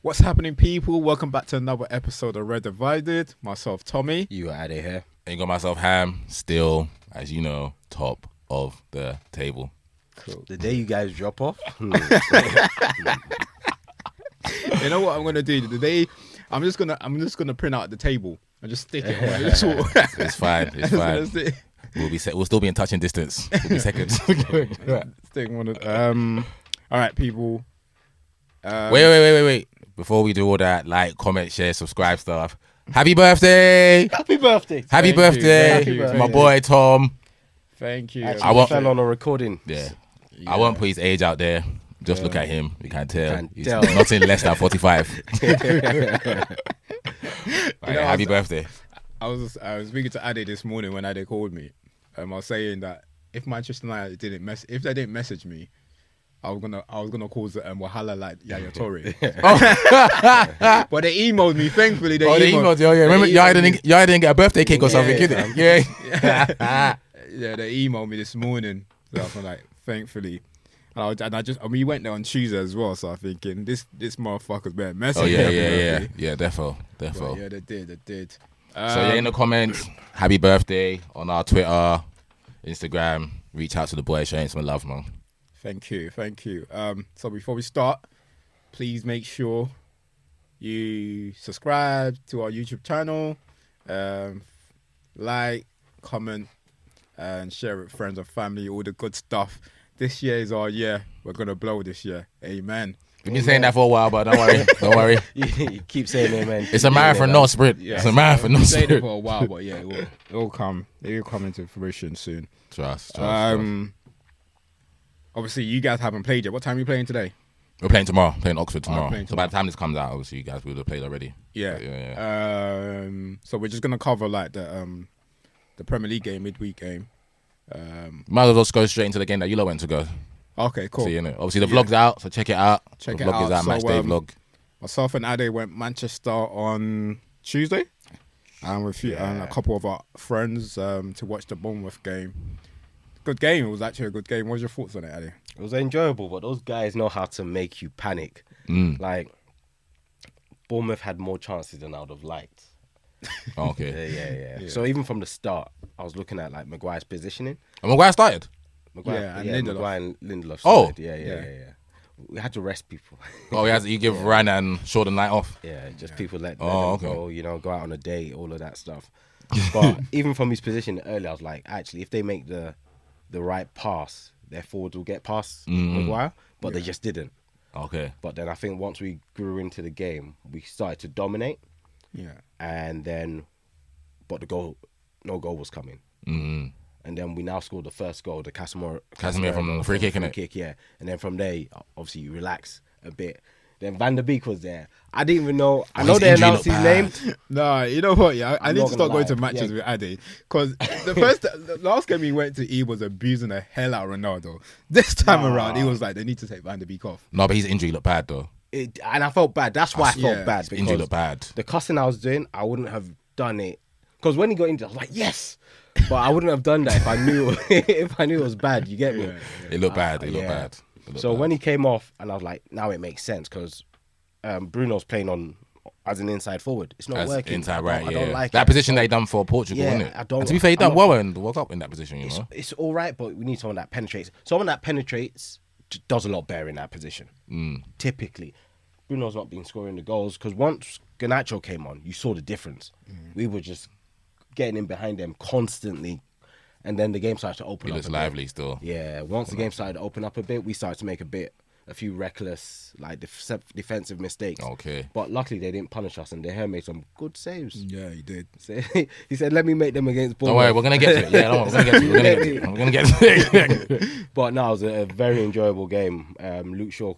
What's happening, people? Welcome back to another episode of Red Divided. Myself, Tommy. You got Ade here. And you got myself, Ham, still, as you know, top of the table. Cool. The day you guys drop off. You know what I'm gonna do today? I'm just gonna print out the table and just stick it. It's fine. It's fine. We'll still be in touching distance. We'll be seconds. Stick one of. All right, people. Wait. Before we do all that, like, comment, share, subscribe stuff. Happy birthday! Happy birthday! Happy birthday! Thank you. My boy Tom. Thank you. I fell on a recording. Yeah. I won't put his age out there. Just look at him. You can tell. He's tell. nothing less than 45. Happy birthday. I was speaking to Ade this morning when Ade called me. I was saying that if Manchester United if they didn't message me, I was gonna cause wahala like Yaya Toure. But they emailed me. Thankfully, they emailed you. Yeah, remember, y'all didn't get a birthday cake or something, did it? Yeah. Yeah, they emailed me this morning. So I was like, thankfully. And we went there on Tuesday as well. So I'm thinking this motherfucker's better message. Oh yeah, defo. But yeah, they did. So in the comments, happy birthday on our Twitter, Instagram. Reach out to the boy, showing some love, man. Thank you. So before we start, please make sure you subscribe to our YouTube channel, like, comment, and share with friends and family, all the good stuff. This year is our year. We're going to blow this year. Amen. We've been saying that for a while, but don't worry. You keep saying amen. It's a marathon, not a sprint. Yeah. It's a marathon, not a We've been saying it sprint. for a while, but yeah, it will come into fruition soon. Trust. Obviously, you guys haven't played yet. What time are you playing today? We're playing tomorrow. Playing Oxford tomorrow. playing So by the time this comes out, obviously you guys would have played already. Yeah. But yeah. So we're just gonna cover like the Premier League game, midweek game. Might as well just go straight into the game that you lot went to go. Okay, cool. See, innit? Obviously the vlog's out, so check it out. Check the it vlog out. is out, So, match day vlog. Myself and Ade went Manchester on Tuesday, and with and a couple of our friends to watch the Bournemouth game. Good game. It was actually a good game. What was your thoughts on it, Ade? It was enjoyable, but those guys know how to make you panic. Like, Bournemouth had more chances than I would have liked. Oh, okay. Yeah. So even from the start, I was looking at like Maguire's positioning. And Maguire started. Maguire and Lindelof. Oh. Started. Yeah. We had to rest people. Oh, you give Ryan and Shaw the night off. Yeah, just people let them okay. go, go out on a date, all of that stuff. But even from his position earlier, I was like, actually, if they make the right pass, their forwards will get past Maguire, but they just didn't. Okay. But then I think once we grew into the game, we started to dominate. Yeah. And then, but no goal was coming. Mm-hmm. And then we now scored the first goal, the Casemiro from the free kick, innit? Yeah. And then from there, obviously, you relax a bit. Then Van der Beek was there. I didn't even know. I know they announced his name. No, you know what? Yeah, I need to start going to lie. matches with Ade because the last game he went to, he was abusing the hell out of Ronaldo. This time around, he was like, they need to take Van der Beek off. No, but his injury looked bad though. And I felt bad. That's why I felt bad. His injury looked bad. The cussing I was doing, I wouldn't have done it. Because when he got injured, I was like, yes. But I wouldn't have done that if I knew it was bad. You get me? It looked bad. It looked bad. So when he came off, and I was like, now it makes sense because Bruno's playing on as an inside forward. It's not working. Inside right, I don't like that it. position they done for Portugal, Yeah, isn't it? I don't- And to be fair, he done I'm well in the World Cup in that position, you know. It's all right, but we need someone that penetrates. Someone that penetrates does a lot better in that position. Typically, Bruno's not been scoring the goals because once Garnacho came on, you saw the difference. We were just getting in behind them constantly, and then the game started to open He up. looks a lively bit. still. Yeah, once the game started to open up a bit, we started to make a few reckless, like defensive mistakes. Okay. But luckily they didn't punish us, and De Gea made some good saves. Yeah, he did. So, he said, "Let me make them against Don't Bournemouth." worry, we're gonna get to it. Yeah, don't worry, we're gonna get to it. But no, it was a very enjoyable game. Luke Shaw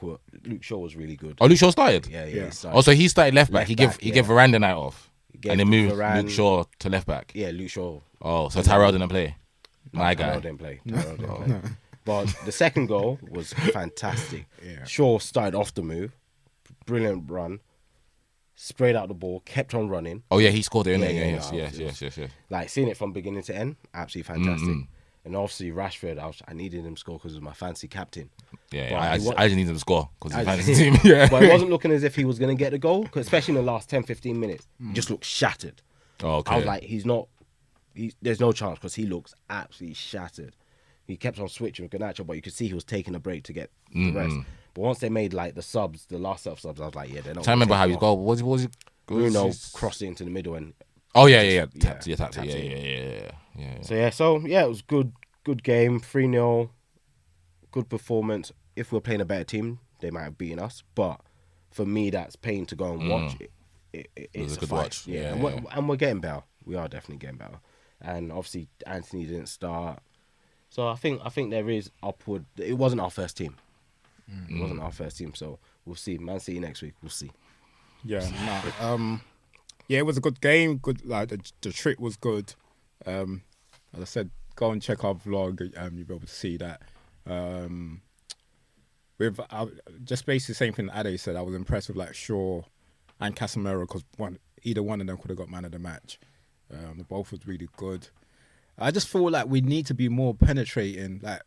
was really good. Oh, Luke Shaw started. Yeah. He started. Oh, so he started left back. Left He back, gave Varane the night off, gave and then moved Varane- Luke Shaw to left back. Yeah, Luke Shaw. Oh, so Tyrell didn't play. My guy. Tyrell didn't play. But the second goal was fantastic. Yeah. Shaw started off the move, brilliant run, sprayed out the ball, kept on running. Oh yeah, he scored it. Yeah, Yes. Like seeing it from beginning to end, absolutely fantastic. And obviously Rashford, I needed him to score because he was my fancy captain. Yeah, But I just need him to score because he's I fantasy just- team. Yeah, But it wasn't looking as if he was going to get the goal, 'cause especially in the last 10, 15 minutes. He just looked shattered. okay. I was like, there's no chance because he looks absolutely shattered. He kept on switching with Garnacho, but you could see he was taking a break to get the rest. But once they made like the subs, the last set of subs, I was like, yeah, they're not. I remember how his goal was. Was it? Bruno crossed it into the middle and. Oh yeah. Tapped Yeah, it. tapped Yeah. it. Yeah. So it was good game, 3-0, good performance. If we're playing a better team, they might have beaten us. But for me, that's paying to go and watch. It's a good fight. watch. Yeah, Yeah. and we're getting better. We are definitely getting better. And obviously, Anthony didn't start. So I think there is upward. It wasn't our first team. It wasn't our first team. So we'll see. Man City next week. We'll see. Yeah, yeah, it was a good game. Good, like the trick was good. As I said, go and check our vlog. You'll be able to see that. With just basically the same thing that Ade said. I was impressed with like Shaw and Casemiro because either one of them could have got man of the match. They both was really good. I just feel like we need to be more penetrating. Like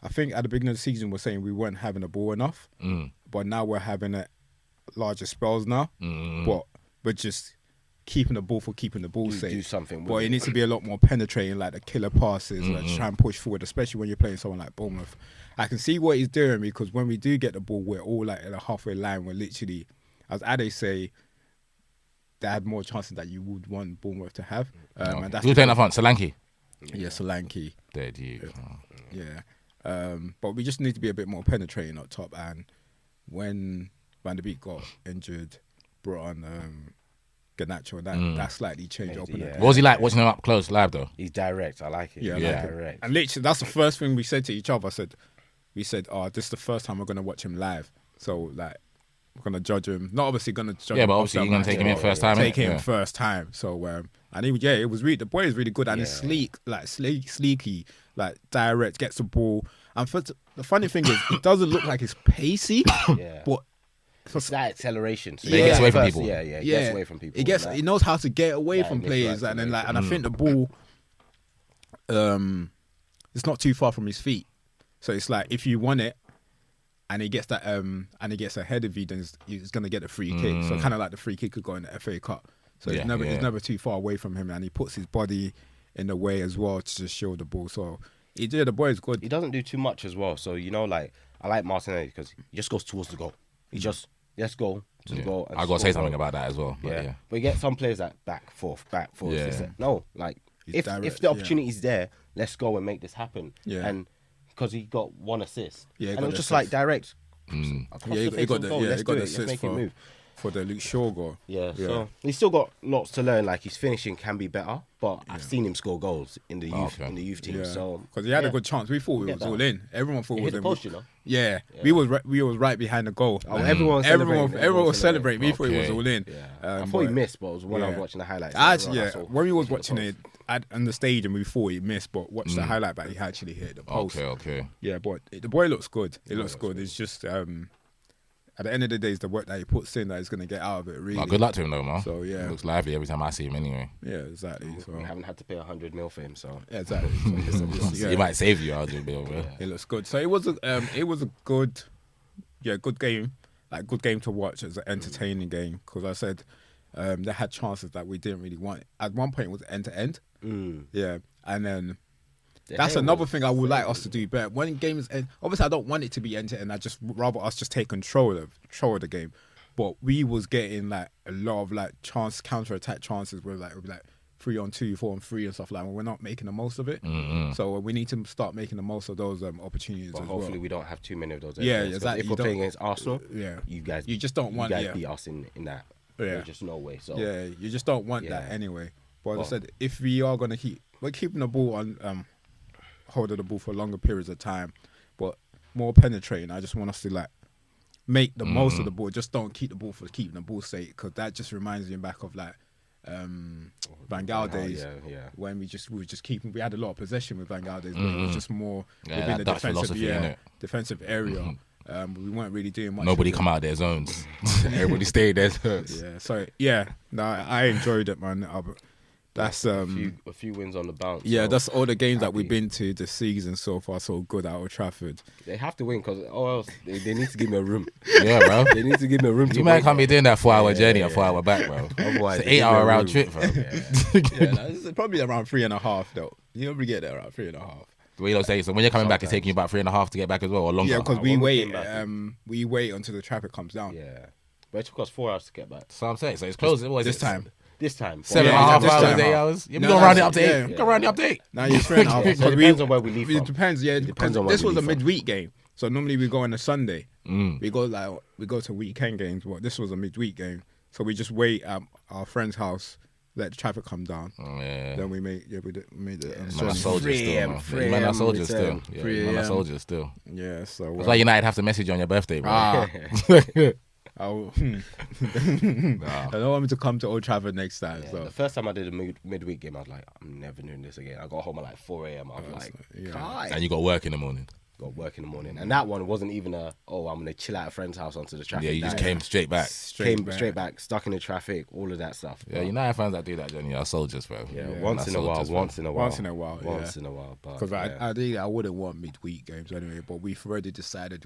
I think at the beginning of the season we're saying we weren't having the ball enough, but now we're having it larger spells now. But we're just keeping the ball for keeping the ball safe. Do something. But it needs to be a lot more penetrating, like the killer passes, like try and push forward, especially when you're playing someone like Bournemouth. I can see what he's doing because when we do get the ball, we're all like at a halfway line. We're literally, as Ade say, they had more chances that you would want Bournemouth to have. And that's Who's playing up front? Solanke. Yeah, Solanke. Dead you. Yeah. But we just need to be a bit more penetrating up top. And when Van der Beek got injured, brought on Garnacho, and that slightly changed up. Yeah. What was he like watching him up close live though? He's direct. I like it. Yeah, He's I like it. direct. And literally, that's the first thing we said to each other. We said, oh, this is the first time we're going to watch him live. So, like, we're going to judge him. Not obviously going to judge him. Yeah, but obviously you're going to take him in first time. Take innit? him first time. So, and it was really, the boy is really good. And he's sleek, like, sleeky, like, direct, gets the ball. And the funny thing is, it doesn't look like he's pacey, but It's that acceleration. So He gets away from people. Yeah, he gets away from people. He knows how to get away from initial players, and then acceleration. and I think the ball, it's not too far from his feet, so it's like if you want it, and he gets that and he gets ahead of you, then he's gonna get a free kick. So kind of like the free kick could go in the FA Cup. So it's never too far away from him, and he puts his body in the way as well to just show the ball. So the boy is good. He doesn't do too much as well. So like I like Martinelli because he just goes towards the goal. He just let's go to the goal. And I got to say score something goal. about that as well. But yeah. But you get some players that back forth. Yeah. No, like if direct, the opportunity's there, let's go and make this happen. Yeah. And because he got one assist. Yeah, he and got it was the just assist. like direct. He got the assist for the Luke Shaw goal. Yeah, so he's still got lots to learn. Like his finishing can be better, but I've seen him score goals in the youth team. So because he had a good chance, we thought it was all in. Everyone thought it was hit in. the post, you know. Yeah, we was right behind the goal. Oh, everyone was celebrating. We thought it was all in. I thought he missed, but it was when I was watching the highlights. When we was watching it on the stage and we thought he missed, but watch the highlight back, he actually hit the post. Okay. Yeah, but the boy looks good. It looks good. It's just at the end of the day, it's the work that he puts in that he's going to get out of it, really. Good luck to him, though, man. So, yeah. He looks lively every time I see him, anyway. Yeah, exactly. So. We haven't had to pay 100 mil for him, so. Yeah, exactly. So, He might save you, I'll do a bit of it. It looks good. So, it was a good game. Like, good game to watch. It was an entertaining game. Because I said they had chances that we didn't really want. At one point, it was end-to-end. Yeah. And then... That's another thing I would like us to do better. When games end, obviously I don't want it to be end to end. I just rather us just take control of the game. But we was getting like a lot of like counter attack chances where like 3-on-2, 4-on-3 and stuff like that. We're not making the most of it. So we need to start making the most of those opportunities. But as hopefully well. we don't have too many of those. Yeah, exactly. If we're playing against Arsenal, you just don't want to beat us in that. Yeah. There's just no way. So yeah, you just don't want that anyway. But as I said, if we are gonna we're keeping the ball on. Holding the ball for longer periods of time, but more penetrating. I just want us to like make the most of the ball. Just don't keep the ball for keeping the ball safe, because that just reminds me back of like Van Gaal days when we were just keeping. We had a lot of possession with Van Gaal days, but it was just more within the defensive area. We weren't really doing much. Nobody come out of their zones. Everybody stayed there. Yeah. So no, I enjoyed it, man. That's a few wins on the bounce. yeah, so that's all the games that we've happy. been to this season so far. So good at Old Trafford. They have to win because or else they need to give me a room. Yeah, bro. They need to give me a room to You man wait. can't be doing that 4-hour journey and 4-hour back, bro. Otherwise, It's they an give me a 8-hour round room. trip, bro. Yeah, it's probably around 3.5 though. You probably get there around 3.5. What you don't say? So when you're coming back, it's Sometimes. taking you about 3.5 to get back as well, or longer. Yeah, because when we came back, we wait until the traffic comes down. Yeah, but it took us 4 hours to get back. That's what I'm saying. So it's close. What is This it? time. This time, 7.5 this hours, time. 8 hours. Yeah, we No, gonna round it that's- up to 8. yeah. We gonna round it up to 8. Now you're 3.5. So it because depends on where we leave It from. depends, yeah. Depends Because on where this we was a leave from. midweek game, so normally we go on a Sunday. Mm. We go to weekend games, but this was a midweek game, so we just wait at our friend's house, let the traffic come down. Oh, yeah. Then we made it. Man, journey. that's soldiers 3 still, a.m., man. 3 Man, that's a.m. soldiers still. return. Yeah, 3 man, that's a.m. soldiers still. Yeah, so That's why United have to message you on your birthday, bro. I don't want me to come to Old Trafford next time. Yeah, So the first time I did a midweek game, I was like, I'm never doing this again. I got home at like 4 a.m. I was like, yeah. "Kai." And you got work in the morning. Got work in the morning, and that one wasn't even I'm gonna chill at a friend's house onto the traffic. Yeah, you just That- came straight back. came straight back, stuck in the traffic, all of that stuff. Yeah, But, United fans that do that journey are soldiers, bro. yeah, Yeah, once that's in a while, soldiers, bro. once in a while, Once in a while, yeah. once in a while. But because yeah. I wouldn't want midweek games anyway, but we've already decided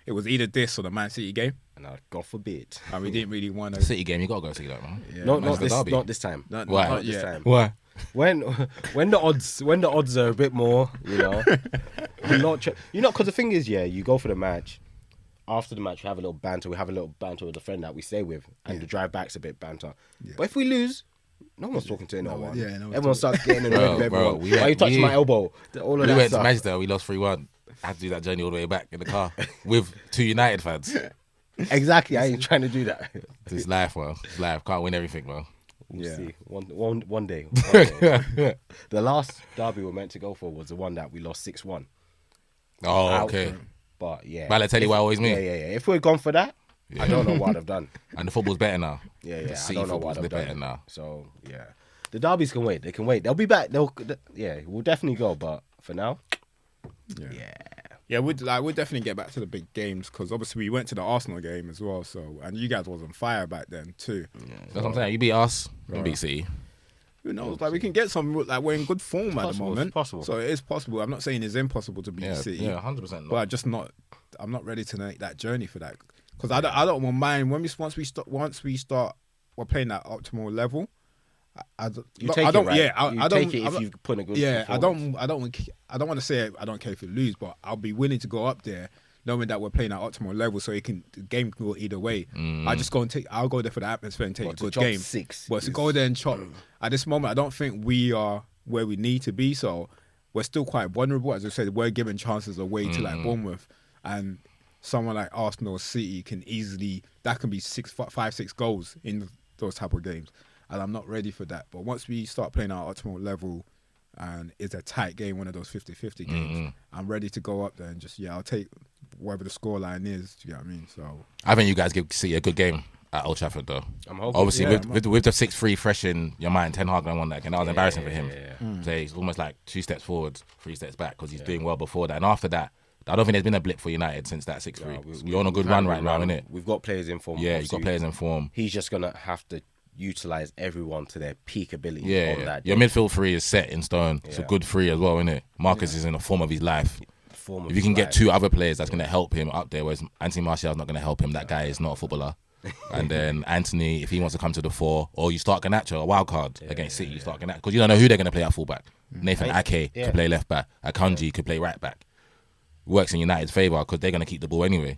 it was either this or the Man City game, and God forbid, and we didn't really want to. City game, you gotta go see that, man. Yeah, not Man's the derby. not this time. Why? Not this yet. time. Why? When the odds are a bit more, because the thing is, yeah, you go for the match. After the match, we have a little banter. We have a little banter with a friend that we stay with, and the drive back's a bit banter. Yeah. But if we lose, no one's talking to anyone. yeah, no one's Everyone starts getting in the Bro, with bro, everyone. we Why went- you touching we- my elbow? All of We that went to stuff. Manchester, we lost 3-1. I had to do that journey all the way back in the car with 2 United fans. Exactly. I ain't trying to do that. It's life, bro. It's life. Can't win everything, bro. We'll Yeah. see. One day. The last derby we were meant to go for was the one that we lost 6-1. Oh, Out. okay. But yeah. Balotelli, what I always mean. Yeah. If we'd gone for that, I don't know what I'd have done. And the football's better now. Yeah. The I City don't know football's what I'd a bit have better done. now. So yeah, the derbies can wait. They can wait. They'll be back. We'll definitely go. But for now, Yeah, we'd definitely get back to the big games because obviously we went to the Arsenal game as well. So and you guys was on fire back then too. That's what I'm saying. You beat us, you beat City. Who knows? Like we can get some. Like we're in good form at the possible, it's moment. possible. So it is possible. I'm not saying it's impossible to beat Yeah, City. yeah, 100%. But I'm not ready to make that journey for that because I don't mind when once we start we're playing at optimal level. I don't right. yeah You I don't take it if you put in a good yeah performance. I don't want to say I don't care if we lose, but I'll be willing to go up there knowing that we're playing at optimal level, so the game can go either way. I'll go there for the atmosphere and take But a to good chop game. 6 But to go there and chop at this moment, I don't think we are where we need to be. So we're still quite vulnerable. As I said, we're giving chances away to like Bournemouth, and someone like Arsenal or City can be 5-6 goals in those type of games, and I'm not ready for that. But once we start playing our optimal level, and it's a tight game, one of those 50-50 games, I'm ready to go up there and just I'll take whatever the scoreline is. Do you know what I mean? So I think you guys give City a good game at Old Trafford, though. I'm hoping. Obviously, Yeah, with the 6-3 fresh in your mind, Ten Hag won that game. That was embarrassing for him. Yeah. So he's almost like 2 steps forward, 3 steps back because he's doing well before that. And after that, I don't think there's been a blip for United since that 6-3. We're on a good run right now, innit? We've got players in form. Yeah, you've got Obviously, players in form. He's just gonna have to utilize everyone to their peak ability. Yeah, on yeah. that Your day. midfield 3 is set in stone. It's a Yeah. good 3 as well, innit? Marcus is in the form of his life. Form of If you can his get life. 2 other players that's going to help him up there, whereas Anthony Martial's not going to help him. That guy is not a footballer. And then Anthony, if he wants to come to the 4, or you start Garnacho, a wild card against City, you start Garnacho. Because you don't know who they're going to play at fullback. Nathan Ake Yeah. could play left back. Akanji could play right back. Works in United's favour because they're going to keep the ball anyway.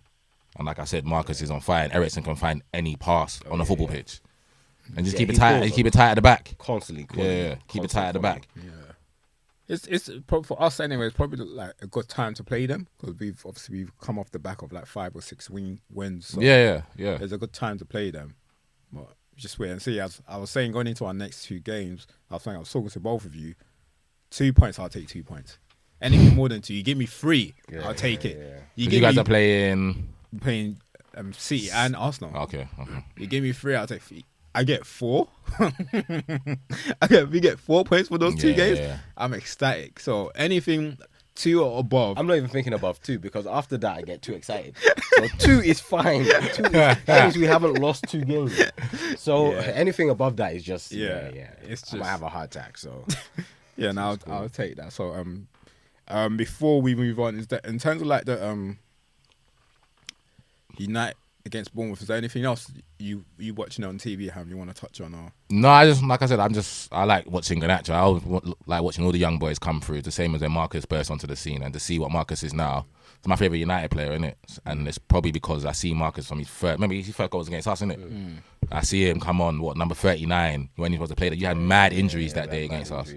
And like I said, Marcus is on fire and Eriksen can find any pass on a football pitch. And just keep it he's tight. good. Keep it tight at the back. constantly. Yeah, keep it tight at the back. it's for us anyway. It's probably like a good time to play them because we've come off the back of like 5 or 6 wins. So Yeah. it's a good time to play them. But just wait and see. As I was saying, going into our next 2 games, I was talking to both of you. 2 points, I'll take 2 points. Anything more than 2, you give me 3, I'll take it. You give guys me are playing. City and Arsenal. Okay. You give me 3, I'll take 3. I get 4. We get 4 points for those 2 games. Yeah. I'm ecstatic. So anything, 2 or above. I'm not even thinking above 2 because after that I get too excited. So 2 is fine. That means we haven't lost 2 games. So anything above that is just It's just, I might have a heart attack. So yeah, no, I'll take that. So before we move on, is that in terms of like the United against Bournemouth, is there anything else you watching on TV you want to touch on? Or? No, I just like I said, I like watching Garnacho. I always like watching all the young boys come through. The same as when Marcus burst onto the scene, and to see what Marcus is now. It's my favourite United player, isn't it? And it's probably because I see Marcus from his first. Remember his first goal was against us, isn't it? I see him come on number 39 when he was to play that. You had mad injuries that day against us,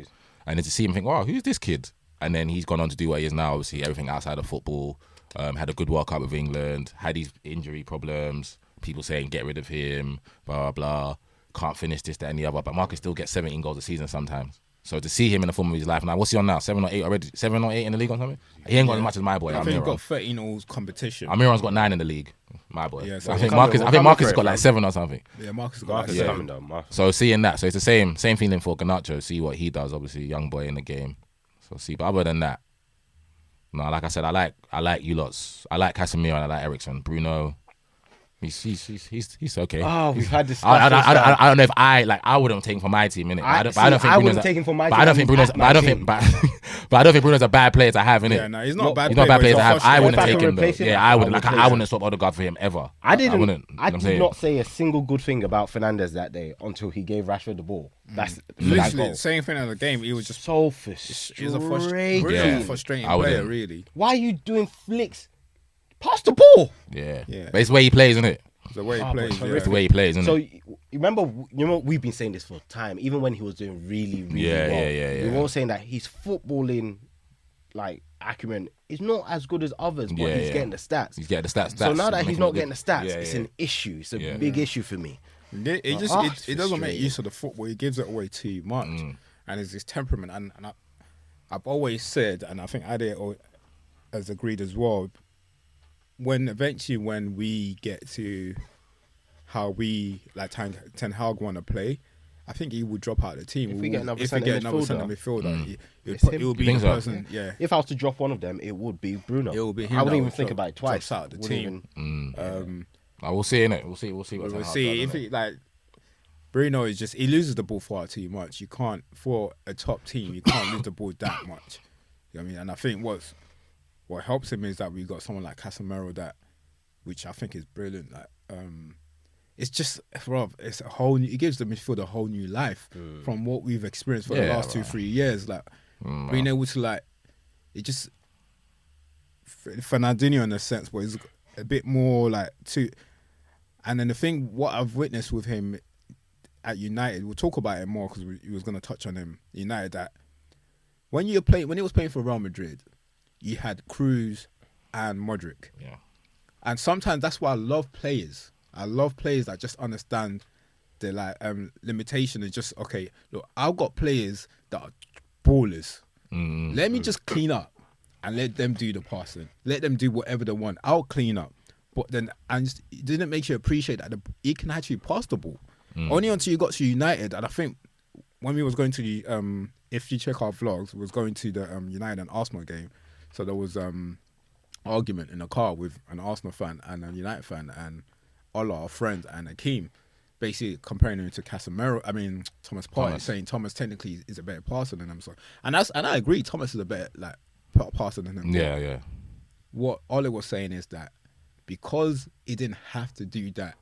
and then to see him think, wow, who's this kid? And then he's gone on to do what he is now. Obviously, everything outside of football. Had a good World Cup with England. Had these injury problems. People saying get rid of him, blah blah. Can't finish this, that, and the other. But Marcus still gets 17 goals a season sometimes. So to see him in the form of his life now, what's he on now? 7 or 8 already? 7 or 8 in the league or something? He ain't got as much as my boy. I think he's got 13 all competition. Amiron's got 9 in the league. My boy. Yeah, so I think Marcus has got like 7 or something. Yeah, Marcus has got Marcus like 7. coming down. Marcus. So seeing that, so it's the same feeling for Garnacho. See what he does. Obviously, young boy in the game. So see, but other than that, no, like I said, I like you lots. I like Casemiro and I like Eriksen. Bruno, he's okay. Oh, we've had this. I don't know if I wouldn't take him for my team, innit? I wouldn't take him for my team. But I don't think Bruno's. But I don't think Bruno's a bad player to have, innit? Yeah, no, he's not a bad He's not a bad player to have. I wouldn't If I take can him though. replace him, Yeah, I I would wouldn't. Like replace I him. wouldn't swap Odegaard for him ever. I didn't. wouldn't. I did not say a single good thing about Fernandes that day until he gave Rashford the ball. That's Literally, same thing as the game. He was just so he's a frustrating. frustrating I player, wouldn't. really. Why are you doing flicks? Pass the ball. Yeah. Yeah. But it's the way he plays, isn't it? The way he plays. It's the way he plays, isn't So it? you remember we've been saying this for time. Even when he was doing really well, Yeah. we were all saying that his footballing like acumen is not as good as others, but he's getting the stats. He's getting the stats. So now that He's he's making not it getting the stats, good. it's an issue. It's a big issue for me. It doesn't make use of the football. He gives it away too much, and it's his temperament. And I've always said, and I think Ade has agreed as well. When we get to how we like Ten Hag want to play, I think he would drop out of the team. If we get another centre midfielder, it would be the person. Yeah, If I was to drop one of them, it would be Bruno. it will be him. I wouldn't that even would think about it twice. drops out of the Wouldn't team. even- We'll see, innit? We'll see. We'll see if he like. Bruno is just he loses the ball far too much. You can't for a top team. You can't lose the ball that much. You know what I mean? And I think what helps him is that we got someone like Casemiro which I think is brilliant. Like it's just it's a whole new, it gives the midfield a whole new life from what we've experienced for the last 2-3 years. Like being able to like it just Fernandinho in a sense, but it's a bit more like and then the thing what I've witnessed with him at United, we'll talk about it more because we was going to touch on him. United, that when he was playing for Real Madrid, you had Cruz and Modric. Yeah. And sometimes that's why I love players. I love players that just understand the like limitation and just okay. Look, I've got players that are ballers. Let me just clean up and let them do the passing. Let them do whatever they want. I'll clean up. But then it didn't make you appreciate that he can actually pass the ball. Only until you got to United, and I think when we was going to the if you check our vlogs, we was going to the United and Arsenal game. So there was argument in the car with an Arsenal fan and a United fan, and all our friends and Akeem basically comparing him to Casemiro. I mean Thomas Partey, saying Thomas technically is a better passer than him. So and I agree, Thomas is a better like passer than him. Yeah. What Ole was saying is that because he didn't have to do that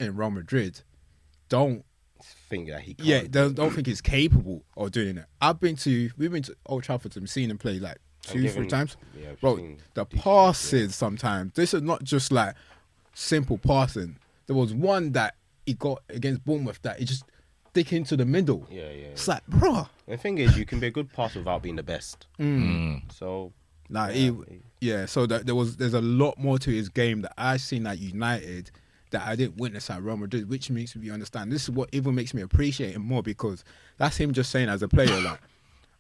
in Real Madrid, don't think that he can't. Don't think he's capable of doing it. We've been to Old Trafford and seen him play like 2-3 times. Yeah, Bro, the passes sometimes, this is not just like simple passing. There was one that he got against Bournemouth that he just stick into the middle. Yeah. It's like, bro. The thing is, you can be a good passer without being the best. So So there's a lot more to his game that I've seen at United that I didn't witness at Real Madrid, which makes me understand. This is what even makes me appreciate him more, because that's him just saying as a player, like,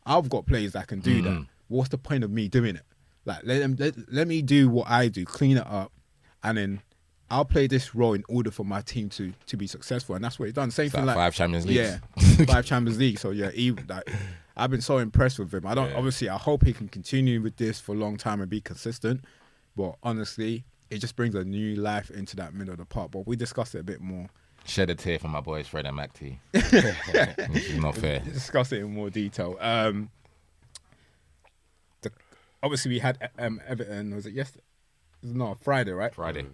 I've got players that can do that. What's the point of me doing it? Like, let me do what I do, clean it up, and then I'll play this role in order for my team to be successful. And that's what he's done. Same thing like 5 Champions Leagues. Yeah, 5 Champions League. So yeah, I've been so impressed with him. Obviously, I hope he can continue with this for a long time and be consistent. But honestly, it just brings a new life into that middle of the park. But we discussed it a bit more. Shed a tear for my boys Fred and McT. This is not fair. Discuss it in more detail. Obviously, we had Everton. Was it yesterday? No, Friday, right? Friday.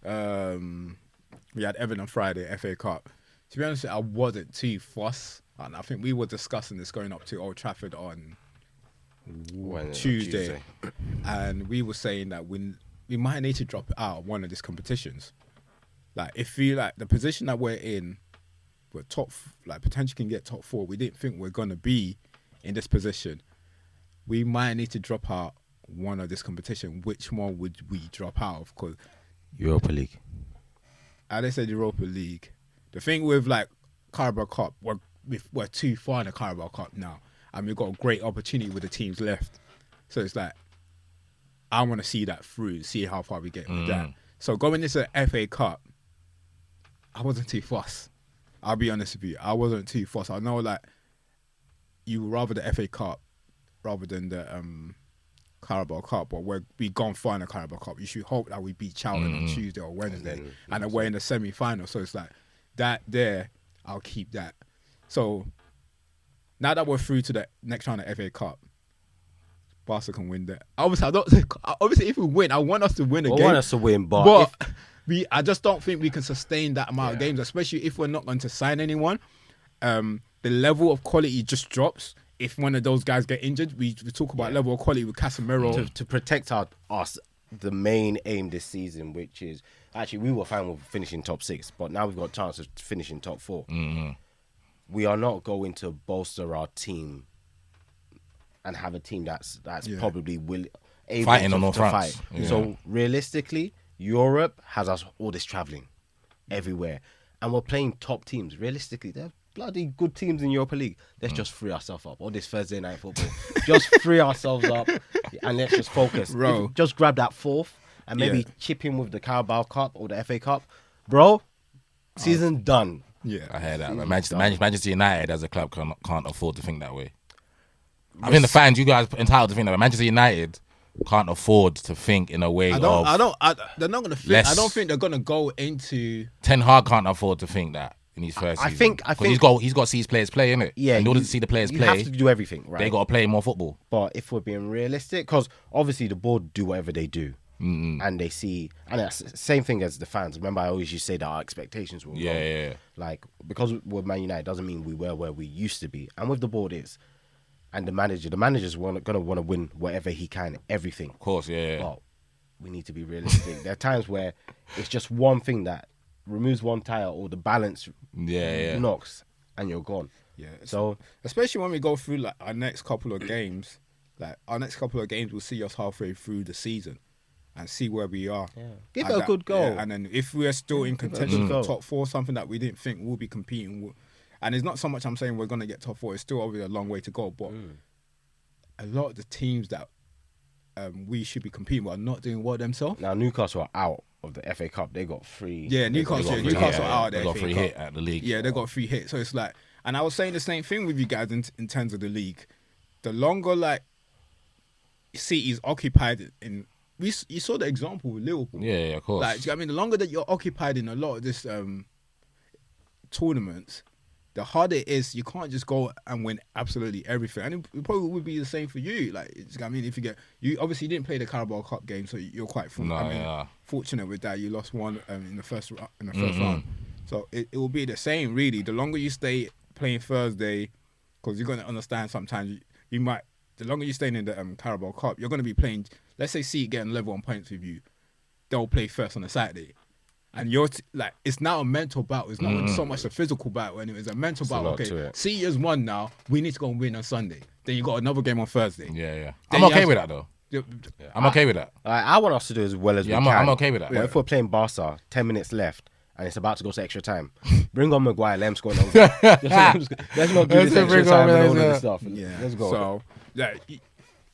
We had Everton on Friday, FA Cup. To be honest, I wasn't too fussed. And I think we were discussing this going up to Old Trafford on Tuesday. And we were saying that we might need to drop out of one of these competitions. Like, if you like the position that we're in, we're top, like potentially can get top 4. We didn't think we're gonna be in this position. We might need to drop out one of this competition. Which one would we drop out of? Because Europa League. They said Europa League. The thing with like Carabao Cup, we're too far in the Carabao Cup now, and we've got a great opportunity with the teams left. So it's like, I want to see that through, see how far we get with that. So going into the FA Cup, I wasn't too fussed. I'll be honest with you, I wasn't too fussed. I know like you would rather the FA Cup rather than the Carabao Cup, but we gone far in the Carabao Cup. You should hope that we beat Charlton on Tuesday or Wednesday, and then we're in the semi-final. So it's like that there, I'll keep that. So now that we're through to the next round of FA Cup, Barca can win that. Obviously, if we win, I want us to win a game. I want us to win, but I just don't think we can sustain that amount of games, especially if we're not going to sign anyone. The level of quality just drops. If one of those guys get injured, we talk about level of quality with Casemiro. To protect us, the main aim this season, which is actually we were fine with finishing top 6, but now we've got a chance of finishing top 4. We are not going to bolster our team and have a team that's probably able fighting to, on all to fronts. fight. Yeah. So realistically, Europe has us all this travelling everywhere, and we're playing top teams. Realistically, they're bloody good teams in Europa League. Let's just free ourselves up. All this Thursday night football, just free ourselves up, and let's just focus. Bro. Just grab that 4th and maybe chip in with the Carabao Cup or the FA Cup, bro. Season done. Yeah, I hear that. But Manchester United as a club can't afford to think that way. I think the fans, you guys, are entitled to think that way. Manchester United can't afford to think in a way they're not going to think. I don't think they're going to go into. Ten Hag can't afford to think that in his first season. I think he's got to see his players play, innit? Yeah. In order to see the players you play, have to do everything, right? they got to play more football. But if we're being realistic, because obviously the board do whatever they do, and they see, and it's the same thing as the fans. Remember, I always used to say that our expectations were wrong. Like, because we're Man United doesn't mean we were where we used to be, and with the board is, and the manager's gonna want to win whatever he can, everything. Of course, But we need to be realistic. There are times where it's just one thing that removes one tire or the balance knocks, and you're gone. Yeah. So especially when we go through like our next couple of games, will see us halfway through the season and see where we are. Yeah. Give it a good go. Yeah, and then if we're still in contention for top 4, something that we didn't think we'll be competing with. And it's not so much I'm saying we're going to get top 4. It's still obviously a long way to go. But a lot of the teams that we should be competing with are not doing well themselves. Now, Newcastle are out of the FA Cup. They got 3. Yeah, Newcastle out of the They got FA 3 Cup. hit at the league. Yeah, they got 3 hits. So it's like, and I was saying the same thing with you guys in terms of the league. The longer like City's occupied in, you saw the example with Liverpool. Yeah, of course. Like, I mean, the longer that you're occupied in a lot of this tournaments, the harder it is. You can't just go and win absolutely everything. And it probably would be the same for you. Like, I mean, if you obviously didn't play the Carabao Cup game, so you're quite fortunate with that. You lost one in the first round, so it will be the same really. The longer you stay playing Thursday, because you're going to understand sometimes you might. The longer you stay in the Carabao Cup, you're going to be playing. Let's say City getting level on points with you, they'll play first on a Saturday. And you're like, it's now a mental battle. It's not so much a physical battle. And it was a mental battle. Okay, City has won now. We need to go and win on Sunday. Then you got another game on Thursday. Yeah. I'm okay with that though. I'm okay with that. I want us to do as well as we can. I'm okay with that. But if we're playing Barca, 10 minutes left, and it's about to go to extra time, bring on Maguire. Let's go. Let's not do this extra time and all of this stuff. Yeah. Let's go. So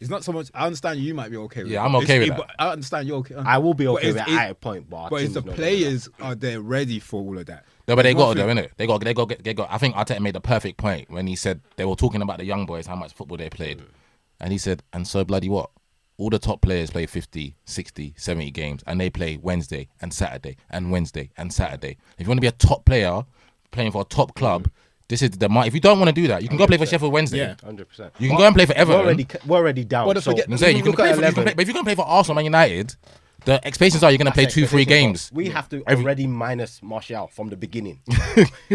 It's not so much. I understand you might be okay with it. Yeah, I'm okay with that. But I understand you're okay. I will be But okay with it's- it at a point, but But it's the players are they ready for all of that? No, but they It's got not though, innit? They got. I think Arteta made the perfect point when he said they were talking about the young boys, how much football they played, and he said, and so bloody what? All the top players play 50, 60, 70 games, and they play Wednesday and Saturday and Wednesday and Saturday. If you want to be a top player playing for a top club, this is the money. If you don't want to do that, you can go play for Sheffield Wednesday. Yeah. 100%. You can go and play for Everton. We're already down. Well, so forget- I'm saying you can look play at for, you can 11. play, but if you're going to play for Arsenal, Man United, the expectations are you're going to play 2-3 games. We have to Every- already minus Martial from the beginning.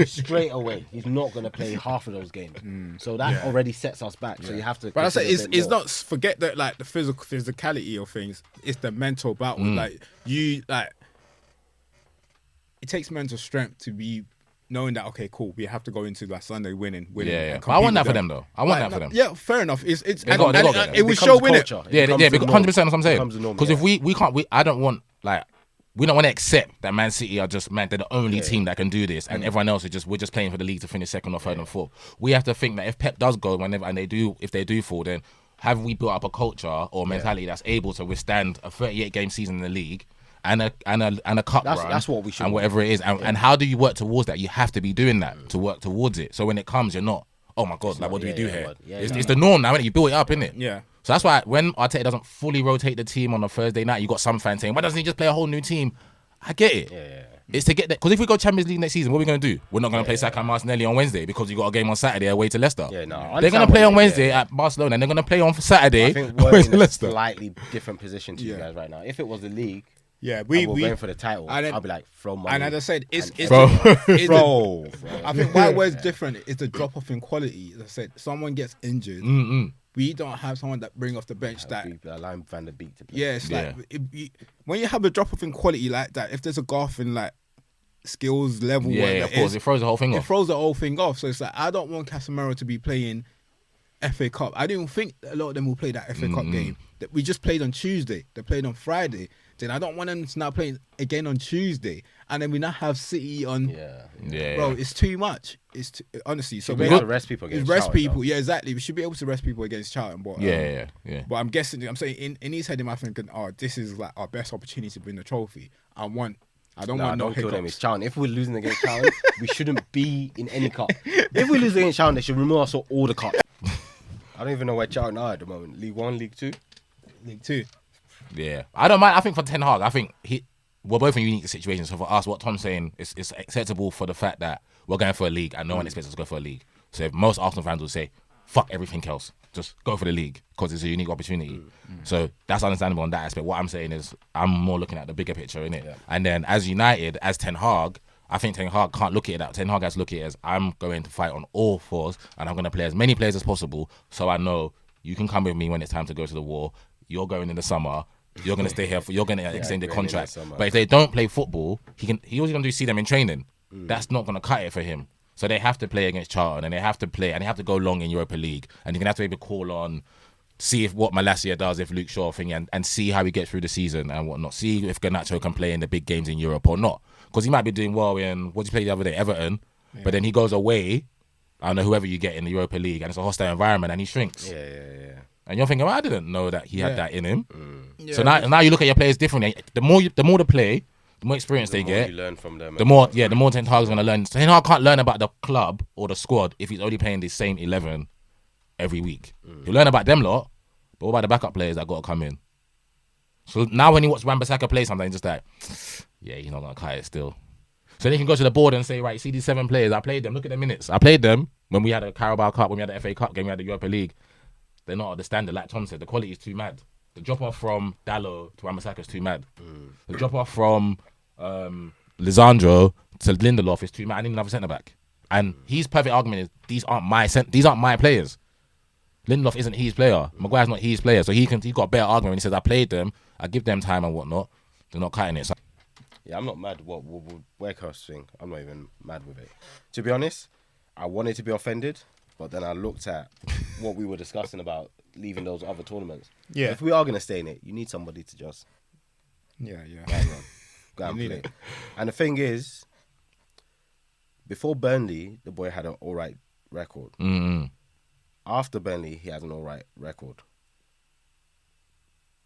Straight away. He's not going to play half of those games. So that already sets us back. So you have to. But I say consider a it's bit more. not forget that like the physicality of things. It's the mental battle. Like it takes mental strength to be knowing that okay, cool, we have to go into that Sunday winning. Yeah. and But I want compete that with for them though. I want that for them. Yeah, fair enough. It's They and, got- they and- got and that. it will Becomes show, innit? culture. Yeah, It yeah, becomes the 100%. norm. That's what I'm saying. Becomes the norm, Because yeah. if we can't, I don't want like. We don't want to accept that Man City are just they're the only team that can do this, and everyone else we're just playing for the league to finish second or third and fourth. We have to think that if Pep does go if they do fall, then have we built up a culture or mentality that's able to withstand a 38-game season in the league and a cup run? That's what we should and want. whatever it is, and how do you work towards that? You have to be doing that to work towards it. So when it comes, you're not. Oh my God! Like what do we do here? It's the norm now, innit? You build it up, innit? Yeah. So that's why when Arteta doesn't fully rotate the team on a Thursday night, you got some fans saying, "Why doesn't he just play a whole new team?" I get it. Yeah. It's to get that because if we go Champions League next season, what are we going to do? We're not going to play Saka and Martinelli on Wednesday because you got a game on Saturday away to Leicester. Yeah, no, I they're going understand to play what on you mean, Wednesday at Barcelona, and they're going to play on Saturday I think away we're to in a Leicester. slightly different position to you guys right now. If it was the league, Yeah, we we going for the title, and then- I'll be like, throw money. And as I said, it's Bro. Bro. I think why it's different is the drop off in quality. As I said, someone gets injured. We don't have someone that bring off the bench that. Allowing Van der Beek to play. Yeah, it's like when you have a drop off in quality like that, if there's a gulf in like skills level, Yeah, whatever of course, it throws the whole thing it off. throws the whole thing off. So it's like I don't want Casemiro to be playing FA Cup. I don't think a lot of them will play that FA Cup game that we just played on Tuesday. They played on Friday. Then I don't want them to now play again on Tuesday, and then we now have City on. Yeah, Bro, it's too much. It's honestly. So We we have to rest people it's against rest Charlton, people. though. Yeah, exactly. We should be able to rest people against Charlton. But yeah. But I'm guessing. I'm saying in his head, I'm thinking, oh, this is like our best opportunity to win the trophy. I don't want Don't no kill them. hiccups. It's Charlton. If we're losing against Charlton, we shouldn't be in any cup. If we lose against Charlton, they should remove us from all the cups. I don't even know where Charlton are at the moment. League 1, League 2? League 2. Yeah, I don't mind. I think for Ten Hag, I think we're both in unique situations. So for us, what Tom's saying is acceptable for the fact that we're going for a league and no one expects us to go for a league. So if most Arsenal fans will say, fuck everything else, just go for the league because it's a unique opportunity. So that's understandable on that aspect. What I'm saying is I'm more looking at the bigger picture, innit? Yeah. And then as United, as Ten Hag, I think Ten Hag can't look at it that. Ten Hag has to look at it as I'm going to fight on all fours and I'm going to play as many players as possible so I know you can come with me when it's time to go to the war. You're going in the summer. You're going to stay here. You're going to extend the contract. But if they don't play football, he always going to see them in training. That's not going to cut it for him. So they have to play against Charlton and they have to play and they have to go long in Europa League. And you're going to have to be able to call on, see if what Malacia does, if Luke Shaw thing, and see how he gets through the season and whatnot. See if Garnacho can play in the big games in Europe or not. Because he might be doing well in, what did he play the other day? Everton. Yeah. But then he goes away, I don't know, whoever you get in the Europa League, and it's a hostile environment and he shrinks. Yeah. And you're thinking, well, I didn't know that he had that in him. Yeah. So now you look at your players differently. The more they play, the more experience they get. You learn from them. The more Ten Hag's going to learn. Ten Hag can't learn about the club or the squad if he's only playing the same 11 every week. He'll learn about them lot, but what about the backup players that got to come in? So now when he watches Wan-Bissaka play something, just like, yeah, he's not going to cut it still. So they can go to the board and say, right, see these 7 players, I played them, look at the minutes. I played them when we had a Carabao Cup, when we had the FA Cup game, we had the Europa League. They're not at the standard, like Tom said. The quality is too mad. The drop off from Dallo to Wan-Bissaka is too mad. The drop off from Lisandro to Lindelof is too mad. I need another centre back. And his perfect argument is these aren't my players. Lindelof isn't his player. Maguire's not his player, so he's got a better argument when he says I played them, I give them time and whatnot. They're not cutting it. So. Yeah, I'm not mad. What Weghorst thing? I'm not even mad with it. To be honest, I wanted to be offended. But then I looked at what we were discussing about leaving those other tournaments. Yeah. If we are going to stay in it, you need somebody to just go and play. And the thing is, before Burnley, the boy had an all right record. Mm-hmm. After Burnley, he has an all right record.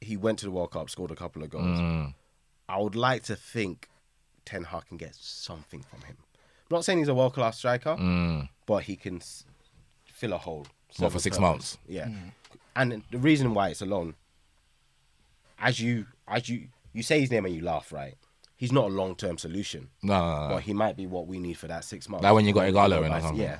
he went to the World Cup, scored a couple of goals. I would like to think Ten Hag can get something from him. I'm not saying he's a world-class striker, but he can fill a hole. What, for 6 months? Yeah. And the reason why it's a loan, as you say his name and you laugh, right? He's not a long-term solution. No. But he might be what we need for that 6 months. Like when you got Igalo in or something. Yeah.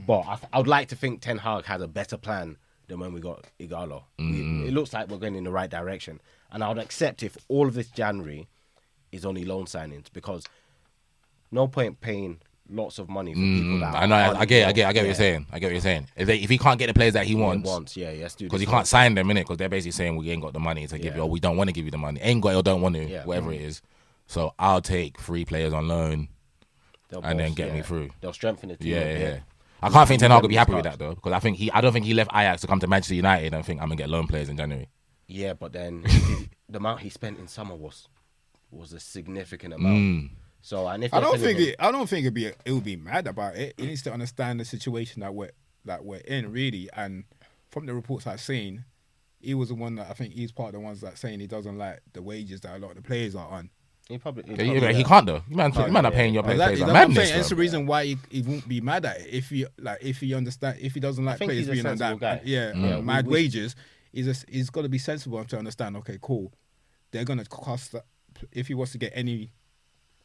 But I would like to think Ten Hag had a better plan than when we got Igalo. It looks like we're going in the right direction. And I would accept if all of this January is only loan signings, because no point paying lots of money for people that I know. I get what you're saying. I get what you're saying. If he can't get the players that he wants, yes, because he can't sign them, innit? Because they're basically saying we ain't got the money to give you, or we don't want to give you the money. Ain't got it or don't want to, whatever it is. So I'll take 3 players on loan and then get me through. They'll strengthen the team. Yeah. I can't think Ten Hag will be happy with that though, because I don't think he left Ajax to come to Manchester United and think I'm gonna get loan players in January. Yeah, but then the amount he spent in summer was a significant amount. So, and if I don't think it'll be mad about it. He needs to understand the situation that we're in, really. And from the reports I've seen, he was the one that I think he's part of the ones that saying he doesn't like the wages that a lot of the players are on. He can't though. You man are paying your players. Exactly. Madness. That's the reason why he won't be mad at it. If he understand, if he doesn't like players being on that, mad wages, he's got to be sensible to understand. Okay, cool. They're gonna cost. If he wants to get any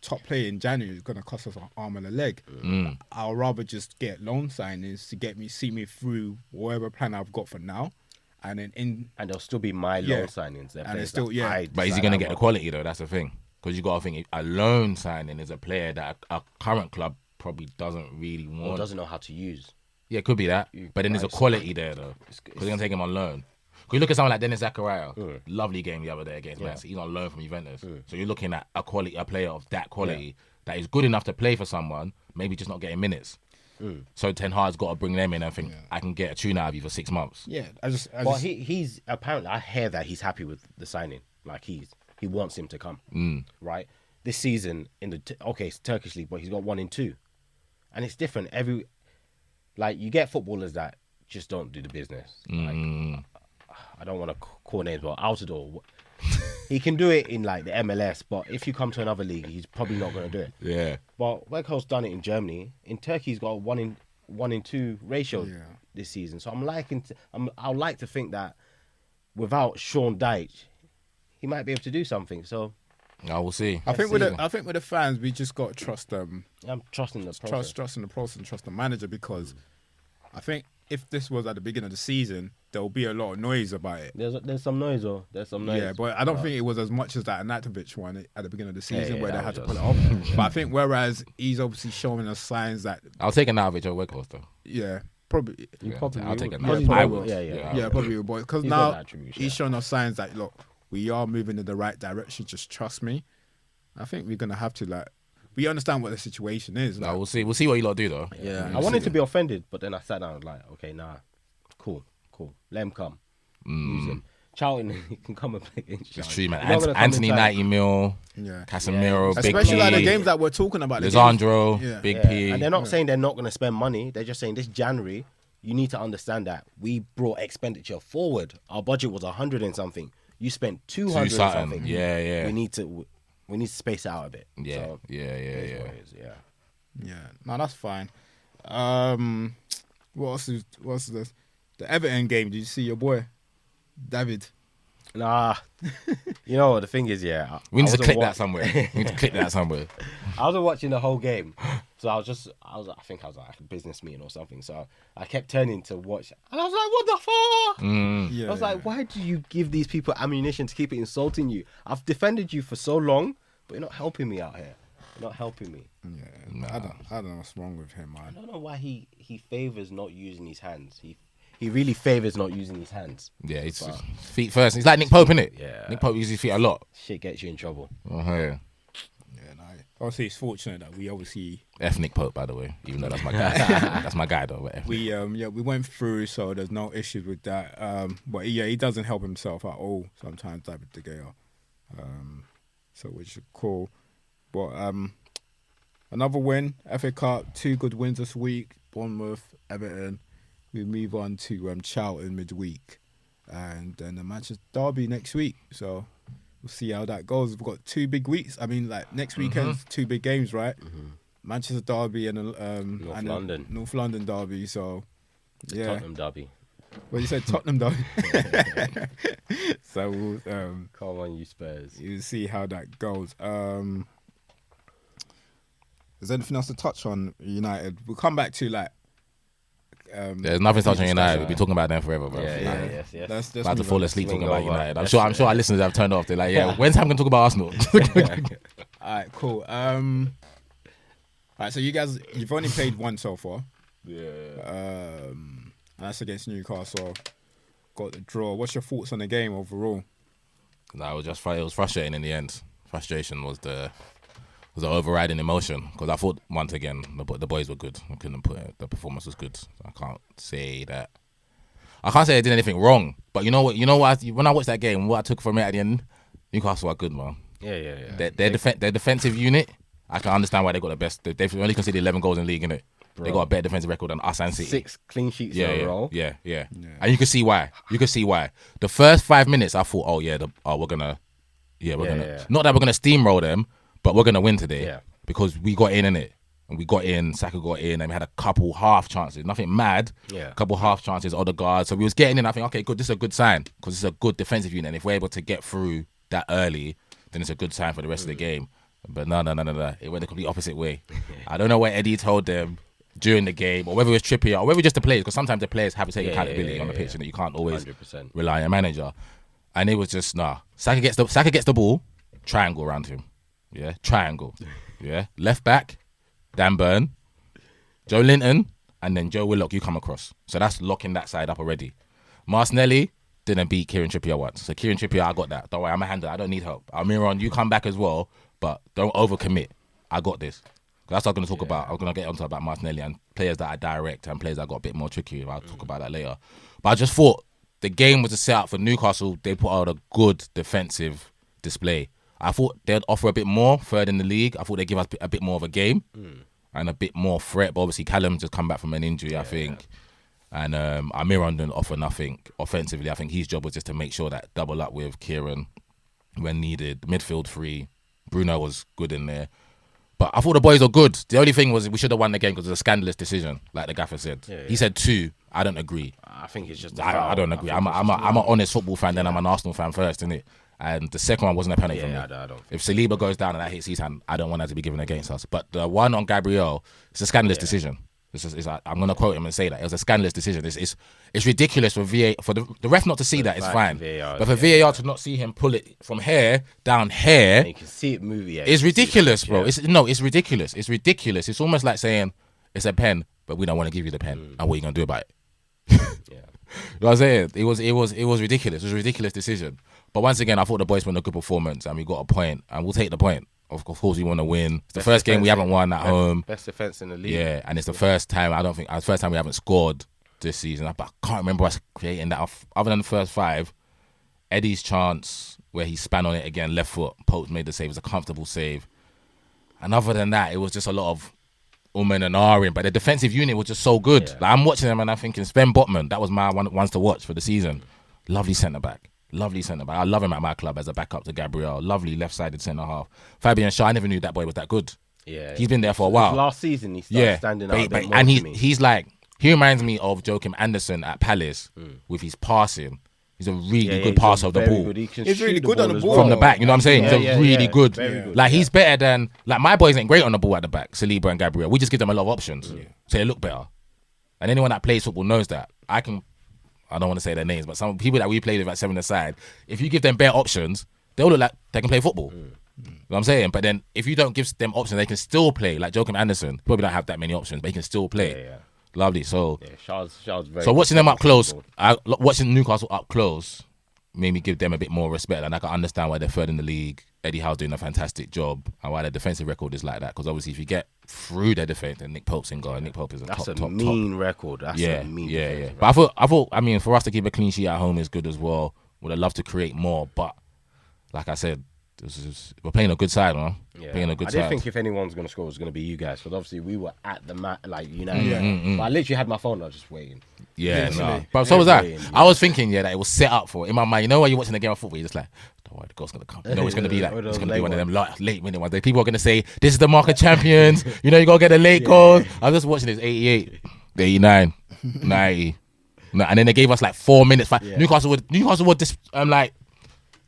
top player in January, it's gonna cost us an arm and a leg. I'll rather just get loan signings to see me through whatever plan I've got for now, and then and they'll still be my loan signings. And it's still But is he gonna get the quality though? That's the thing. Because you got to think a loan signing is a player that a current club probably doesn't really want. Or doesn't know how to use. Yeah, it could be that. But then there's a quality there, though. Because they're going to take him on loan. Because you look at someone like Dennis Zakaria. Lovely game the other day against Man City. He's on loan from Juventus. So you're looking at a player of that quality that is good enough to play for someone, maybe just not getting minutes. So Ten Hag's got to bring them in and think, I can get a tune out of you for 6 months. Yeah. He's apparently, I hear that he's happy with the signing. Like he wants him to come, right? This season in the it's Turkish league, but he's got 1 in 2, and it's different. You get footballers that just don't do the business. Like, I don't want to call names, but Altidore, he can do it in like the MLS, but if you come to another league, he's probably not going to do it. Yeah. But Weghorst's done it in Germany. In Turkey, he's got a 1 in 2 ratio this season. So I'd like to think that without Sean Dyche, he might be able to do something. So I will see. I think with the fans, we just got to trust them. I'm trusting the process. Trusting the process and trust the manager, because I think if this was at the beginning of the season, there will be a lot of noise about it. There's some noise, Yeah, but I don't think it was as much as that Anatovic one at the beginning of the season where they had to pull it off. But I think whereas he's obviously showing us signs that I'll take Anatovic over Weghorst though. Yeah. Probably. I'll take Anatovic. I will. Yeah, probably. Because now he's showing us signs that look, we are moving in the right direction. Just trust me. I think we're gonna have to we understand what the situation is. No, we'll see. We'll see what you lot do though. Yeah, I wanted to be offended, but then I sat down and was like, okay, nah, cool. Let him come. Use him. Charlton, he can come and play against It's true, man. Anthony 90 mil. Yeah. Casemiro, Big P. Especially like the games that we're talking about. Lisandro, Big P. And they're not saying they're not going to spend money. They're just saying this January, you need to understand that we brought expenditure forward. Our budget was 100 and something. You spent 200 and something. Yeah. We need to space it out a bit. Yeah. So, Yeah. No, that's fine. What's this? The Everton game. Did you see your boy, David? Nah. You know what the thing is, we need to click that somewhere. I wasn't watching the whole game. So I think I was at a business meeting or something. So I kept turning to watch. And I was like, what the fuck? I was like, why do you give these people ammunition to keep it insulting you? I've defended you for so long, but you're not helping me out here. You're not helping me. Yeah, I don't know what's wrong with him, man. I don't know why he favours not using his hands. He really favours not using his hands. Yeah, it's feet first. It's like Nick Pope, innit? Yeah. Nick Pope uses his feet a lot. Shit gets you in trouble. Yeah. Obviously, it's fortunate that we obviously ethnic Pope, by the way, even though that's my guy. That's my guy, though. We went through, so there's no issues with that. But he doesn't help himself at all sometimes, David De Gea. So which is cool. But another win, FA Cup, 2 good wins this week. Bournemouth, Everton. We move on to Charlton midweek. and then the Manchester derby next week. So we'll see how that goes. We've got 2 big weeks. I mean, like next weekend's 2 big games, right? Manchester derby and North London derby. So yeah, Tottenham derby. Well, you said Tottenham derby. So we'll, come on, you Spurs. You'll see how that goes. Is there anything else to touch on United? We'll come back to like. There's nothing touching United. We'll be talking about them forever, bro. Yes. Let's about to fall asleep talking about over. United. I'm sure our listeners have turned off. They're like, when's Ham gonna talk about Arsenal? All right, cool. All right, so you guys, you've only played one so far. Yeah. And that's against Newcastle. Got the draw. What's your thoughts on the game overall? No, it was frustrating in the end. Frustration was the overriding emotion because I thought once again the boys were good. I couldn't put it. The performance was good. I can't say they did anything wrong. But you know what? When I watched that game, what I took from it at the end, Newcastle are good, man. Yeah. Their defensive unit, I can understand why they got the best. They've only conceded 11 goals in the league, innit? They got a better defensive record than us and City. 6 clean sheets in a row. Yeah. And you can see why. The first 5 minutes, I thought, we're gonna. Not that we're gonna steamroll them, but we're gonna win today because we got in it, and we got in. Saka got in, and we had a couple half chances. Nothing mad. Yeah. A couple half chances. Odegaard. So we was getting in. I think, okay, good. This is a good sign because this is a good defensive unit. And if we're able to get through that early, then it's a good sign for the rest of the game. But no. It went the complete opposite way. I don't know what Eddie told them during the game, or whether it was Trippier, or whether it was just the players, because sometimes the players have to take accountability on the pitch, and that you can't always 100%. rely on a manager. And it was just Saka gets the ball, triangle around him, triangle, left back, Dan Burn, Joe Linton, and then Joe Willock. You come across, so that's locking that side up already. Martinelli didn't beat Kieran Trippier once, so Kieran Trippier, I got that. Don't worry, I'm a handler. I don't need help. Almiron, you come back as well, but don't overcommit. I got this. That's what I'm going to talk about. I'm going to get onto about Martinelli and players that are direct and players that got a bit more tricky. I'll talk about that later. But I just thought the game was a set-up for Newcastle. They put out a good defensive display. I thought they'd offer a bit more, third in the league. I thought they'd give us a bit more of a game and a bit more threat. But obviously, Callum just come back from an injury, I think. And Almiron didn't offer nothing offensively. I think his job was just to make sure that double up with Kieran when needed. Midfield 3. Bruno was good in there. But I thought the boys were good. The only thing was we should have won the game because it was a scandalous decision, like the gaffer said. He said 2. I don't agree. I think it's just. I don't agree. I'm an honest football fan. Then I'm an Arsenal fan first, innit? And the second one wasn't a penalty for me. I don't if Saliba goes down and that hits his hand, I don't want that to be given against us. But the one on Gabriel, it's a scandalous decision. I'm going to quote him and say that it was a scandalous decision. It's ridiculous for VAR, for the ref not to see that. It's fine, but for VAR to not see him pull it from here down here, and you can see it move. It's ridiculous, bro. It's ridiculous. It's ridiculous. It's almost like saying it's a pen, but we don't want to give you the pen. And what are you going to do about it? You know what I'm saying? It was ridiculous. It was a ridiculous decision. But once again, I thought the boys were in a good performance, and we got a point, and we'll take the point. Of course, we want to win. It's the first game we haven't won at home. Best defense in the league. Yeah, and it's the first time we haven't scored this season. But I can't remember us creating that. Other than the first 5, Eddie's chance where he span on it again, left foot, Pope made the save. It was a comfortable save. And other than that, it was just a lot of and ahhing. But the defensive unit was just so good. Like, I'm watching them and I'm thinking, Sven Botman, that was my ones to watch for the season. Lovely centre-back. I love him at my club as a backup to Gabriel. Lovely left-sided centre-half. Fabian Schär, I never knew that boy was that good. Yeah. He's been there for a while. Last season, he started standing out a bit more and to me. he's like, he reminds me of Joachim Andersen at Palace with his passing. He's a really good passer of the ball. He's really good on the ball. From the back, you know what I'm saying? He's really good. Very good. Like, he's better than... Like, my boys ain't great on the ball at the back, Saliba and Gabriel. We just give them a lot of options. So they look better. And anyone that plays football knows that. I don't want to say their names, but some people that we played with at 7-a-side, if you give them bare options, they'll look like they can play football. You know what I'm saying? But then if you don't give them options, they can still play. Like Joachim Andersen, probably don't have that many options, but he can still play. Lovely. So, Schär's very so watching them up close, watching Newcastle up close, made me give them a bit more respect, and I can understand why they're third in the league. Eddie Howe's doing a fantastic job, and why their defensive record is like that. Because obviously, if you get through their defense, then Nick Pope's in goal. Nick Pope is a top record. That's a mean defense, But I thought, I mean, for us to keep a clean sheet at home is good as well. Would have loved to create more, but like I said, we're playing a good side, man. Playing a good side. I didn't think if anyone's going to score, it was going to be you guys. Because obviously we were at the United. But I literally had my phone. I was just waiting. Yeah, Literally. no. But so was I. Yeah. I was thinking, that it was set up for. In my mind, you know when you're watching the game of football, you're just like, don't worry, the goal's gonna come. You know it's gonna be like, it's gonna be one of them late minute ones. People are gonna say, this is the mark of champions. You know, you gotta get a late goal. I was just watching this 88, 89, 90. No, and then they gave us like 4 minutes. Newcastle would just like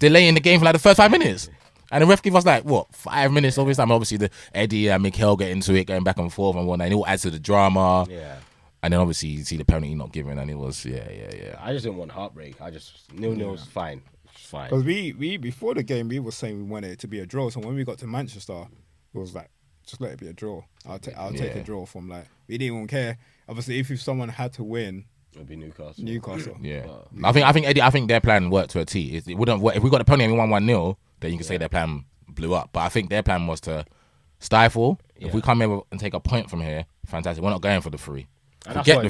delaying the game for like the first 5 minutes. And the ref gave us like, 5 minutes of this time. Obviously, the Eddie and Mikel get into it, going back and forth and whatnot. And it all adds to the drama. Yeah. And then obviously you see the penalty not given, and it was, I just didn't want heartbreak. I just, 0-0's fine. It's fine. Because we before the game, we were saying we wanted it to be a draw. So when we got to Manchester, it was like, just let it be a draw. I'll take a draw from like, we didn't even care. Obviously, if someone had to win, it would be Newcastle. Yeah. I think Eddie, I think their plan worked to a T. It wouldn't work. If we got the penalty and we won 1-0, then you can say their plan blew up. But I think their plan was to stifle. If we come here and take a point from here, fantastic. We're not going for the free. Get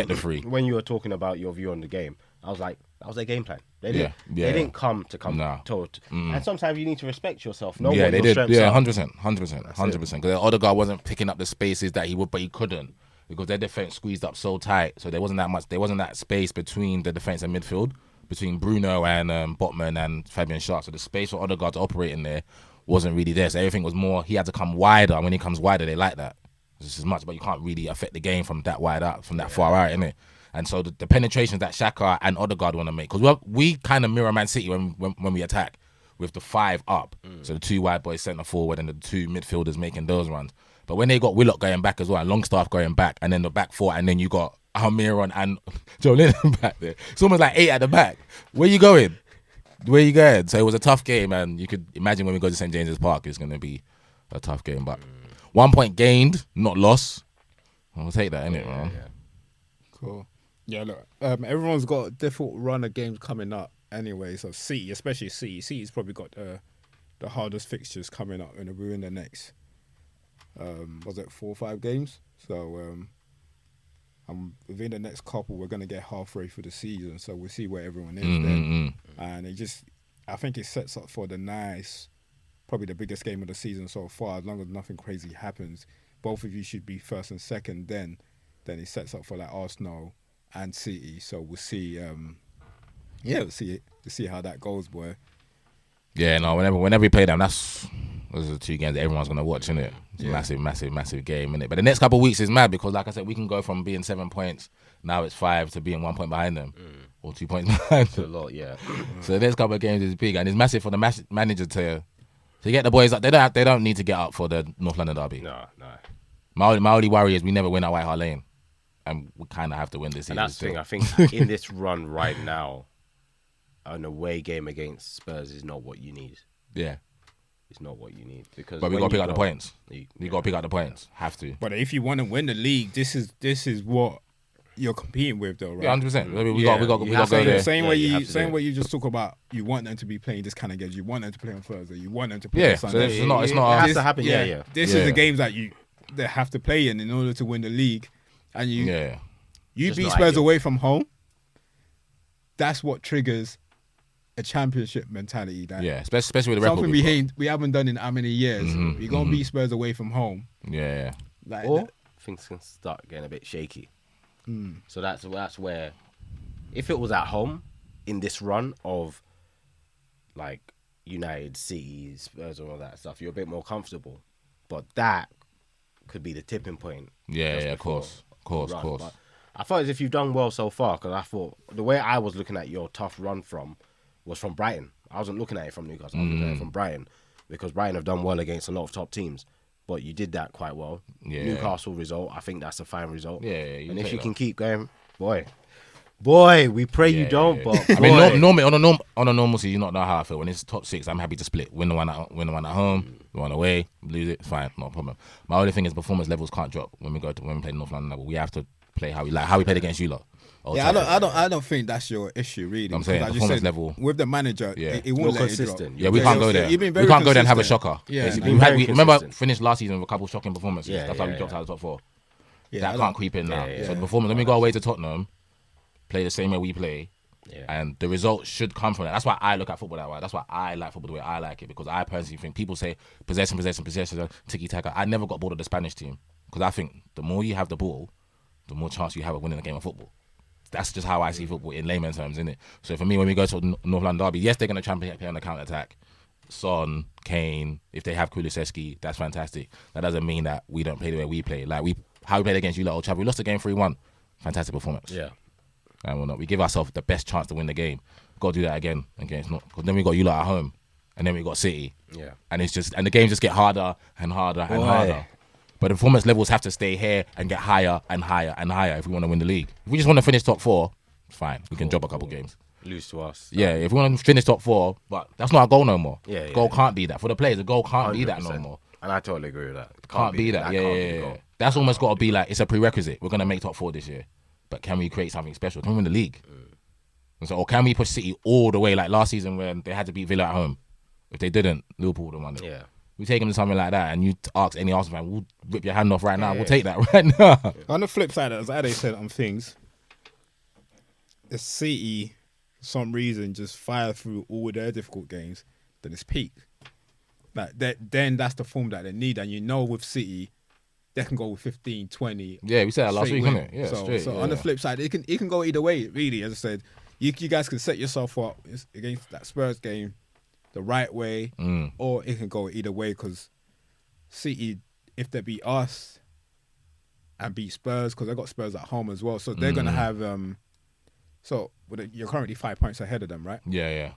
the free. When you were talking about your view on the game, I was like, that was their game plan. They didn't come to. And sometimes you need to respect yourself. Know what your strengths are. 100%. Because Odegaard wasn't picking up the spaces that he would, but he couldn't. Because their defense squeezed up so tight, so there wasn't that space between the defense and midfield, between Bruno and Botman and Fabian Schär. So the space for Odegaard to operate in there wasn't really there. So everything was more, he had to come wider, and when he comes wider, they like that just as much. But you can't really affect the game from that wide out, from that far out, innit? And so the penetrations that Xhaka and Odegaard want to make, because we kind of mirror Man City when we attack with the 5 up. So the 2 wide boys centre forward and the 2 midfielders making those runs. But when they got Willock going back as well, and Longstaff going back, and then the back 4, and then you got Almiron and Joe Linton back there. It's almost like 8 at the back. Where you going? So it was a tough game, and you could imagine when we go to St. James's Park, it's going to be a tough game. But 1 point gained, not lost. We'll take that, innit, man? Yeah. Cool. Yeah, look, everyone's got a different run of games coming up anyway. So City, especially City's probably got the hardest fixtures coming up, and we're in the next... was it 4 or 5 games? So within the next couple, we're gonna get halfway through the season. So we'll see where everyone is then. And I think it sets up for probably the biggest game of the season so far. As long as nothing crazy happens, both of you should be first and second. Then it sets up for like Arsenal and City. So we'll see. We'll see how that goes, boy. Yeah, no. Whenever we play them, those are the 2 games that everyone's gonna watch, innit? It's a massive game, innit? But the next couple of weeks is mad because, like I said, we can go from being 7 points, now it's 5, to being 1 point behind them, or 2 points behind them. That's a lot, yeah. So the next couple of games is big, and it's massive for the manager to get the boys up. They don't need to get up for the North London derby. No. My only worry is we never win at White Hart Lane, and we kind of have to win this season. And that's the thing. I think in this run right now, an away game against Spurs is not what you need. Yeah. It's not what you need, because but we got to pick up the points. We got to pick up the points. Have to. But if you want to win the league, this is what you're competing with, though, right? Yeah, 100%. We got to go there. Same way you just talk about. You want them to be playing this kind of games. You want them to play on Thursday. You want them to play on Sunday. So it's not. It has to happen. Yeah. This is the games that they have to play in order to win the league, and you beat Spurs away from home. That's what triggers a championship mentality. Especially with the record we haven't done in how many years. We're gonna beat Spurs away from home. Yeah. Or things can start getting a bit shaky. So that's where, if it was at home in this run of like United, City, Spurs, and all that stuff, you're a bit more comfortable. But that could be the tipping point. Yeah, of course. But I thought as if you've done well so far, because I thought the way I was looking at your tough run was from Brighton. I wasn't looking at it from Newcastle. I was looking at it from Brighton, because Brighton have done well against a lot of top teams. But you did that quite well. Yeah. Newcastle result, I think that's a fine result. Yeah. And if you can keep going, boy, we pray you don't. But I mean, normally on a normal season, you not know how I feel. When it's top 6, I'm happy to split. Win the one at home, the one away, lose it, fine, no problem. My only thing is performance levels can't drop when we play North London level. We have to play how we played against you lot. I don't think that's your issue, really. I'm saying performance level with the manager, it won't let it drop. Yeah, we can't go there. You've been very we can't go there and have a consistent. shocker. Yeah, we remember finished last season with a couple shocking performances. That's how we dropped out of the top 4. That can't creep in now. So the performance, when we go away to Tottenham, play the same way we play, and the results should come from that. That's why I look at football that way. That's why I like football the way I like it, because I personally think people say possession, tiki-taka. I never got bored of the Spanish team, because I think the more you have the ball, the more chance you have of winning a game of football. That's just how I see football in layman terms, isn't it? So for me, when we go to North London derby, yes, they're going to try and play on the counter attack. Son, Kane, if they have Kulusevski, that's fantastic. That doesn't mean that we don't play the way we play. Like how we played against you, Old Trafford, we lost the game 3-1. Fantastic performance. Yeah. And we're not. We give ourselves the best chance to win the game. Got to do that again against not. Because then we got you lot at home, and then we got City. Yeah. And the games just get harder and harder and harder. But the performance levels have to stay here and get higher and higher and higher if we want to win the league. If we just want to finish top 4, it's fine. We can drop a couple games. Lose to us. Yeah, if we want to finish top 4, but that's not our goal no more. Yeah, goal can't be that. For the players, the goal can't be that no 100%. more. And I totally agree with that. Can't be that. Yeah. That's almost got to be like, it's a prerequisite. We're going to make top 4 this year. But can we create something special? Can we win the league? And so, or can we push City all the way like last season when they had to beat Villa at home? If they didn't, Liverpool would have won it. Yeah. We take them to something like that, and you ask any Arsenal fan, we'll rip your hand off right now. We'll take that right now. On the flip side, as Ade said on things, the City, for some reason, just fire through all their difficult games, then it's peak. Like then that's the form that they need, and with City, they can go with 15, 20. Yeah, we said that last straight week, win. didn't it? Yeah, so straight. So yeah, on the flip side, it can go either way. Really, as I said, you guys can set yourself up against that Spurs game the right way, or it can go either way because City, if they beat us and beat Spurs, because they got Spurs at home as well, so they're gonna have you're currently 5 points ahead of them, right? Yeah.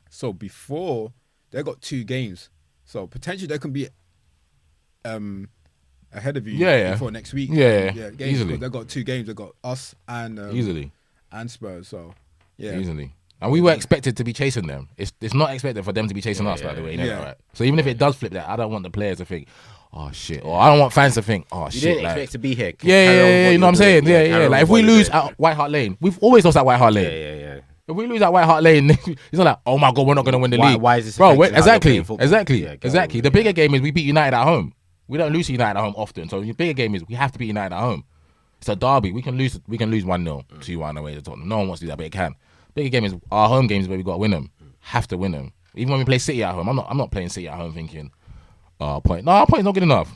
So before they got 2 games, so potentially they can be ahead of you before next week. Yeah, games, easily. They got 2 games. They got us and easily and Spurs. So yeah, easily. And we were expected to be chasing them. It's not expected for them to be chasing us, by the way. Right? So even if it does flip that, I don't want the players to think, oh shit, or I don't want fans to think, oh shit. You didn't expect to be here. Yeah. You know what I'm saying? Yeah. Like if we lose at White Hart Lane, we've always lost at White Hart Lane. Yeah. If we lose at White Hart Lane, it's not like, oh my god, we're not going to win the league. Why is this? Bro, affecting how they're playing football? Exactly. The bigger game is we beat United at home. We don't lose to United at home often. So the bigger game is we have to beat United at home. It's a derby. We can lose 1-0, 2-1 away to Tottenham. No one wants to do that, but it can. Bigger game is our home games where we got to win them. Have to win them. Even when we play City at home, I'm not playing City at home thinking, point. No, our point's not good enough.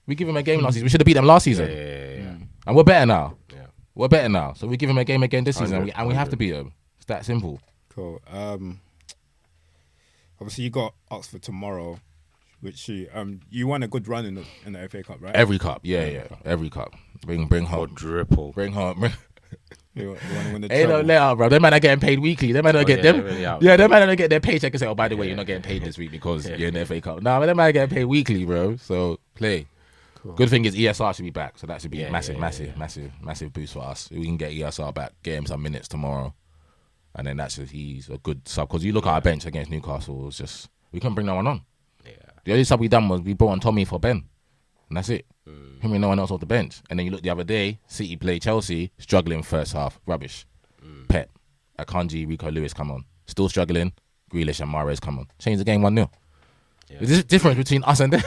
We give them a game last season. We should have beat them last season. Yeah. And we're better now. Yeah. We're better now. So we give them a game again this season, and we have to beat them. It's that simple. Cool. Obviously you got Oxford tomorrow, which you won a good run in the FA Cup, right? Every cup, yeah. Every cup. Bring home. Quadruple. Bring home. You want to win the Ain't no treble. let out, bro. Them man are getting paid weekly. Them man are get them. really out. Yeah, them man are get their paycheck and say, oh, by the way, you're not getting paid this week because you're in the FA Cup. Nah, but them man are getting paid weekly, bro. So play. Cool. Good thing is ESR should be back, so that should be a massive boost for us. We can get ESR back, get him some minutes tomorrow, and then he's a good sub. Because you look at our bench against Newcastle, it's just we couldn't bring no one on. Yeah. The only sub we done was we brought on Tomi for Ben, and that's it. Him and no one else off the bench. And then you look the other day, City played Chelsea, struggling first half, rubbish. Pep, Akanji, Rico Lewis come on, still struggling. Grealish and Mahrez come on, change the game 1-0. Yeah. There's a difference between us and them.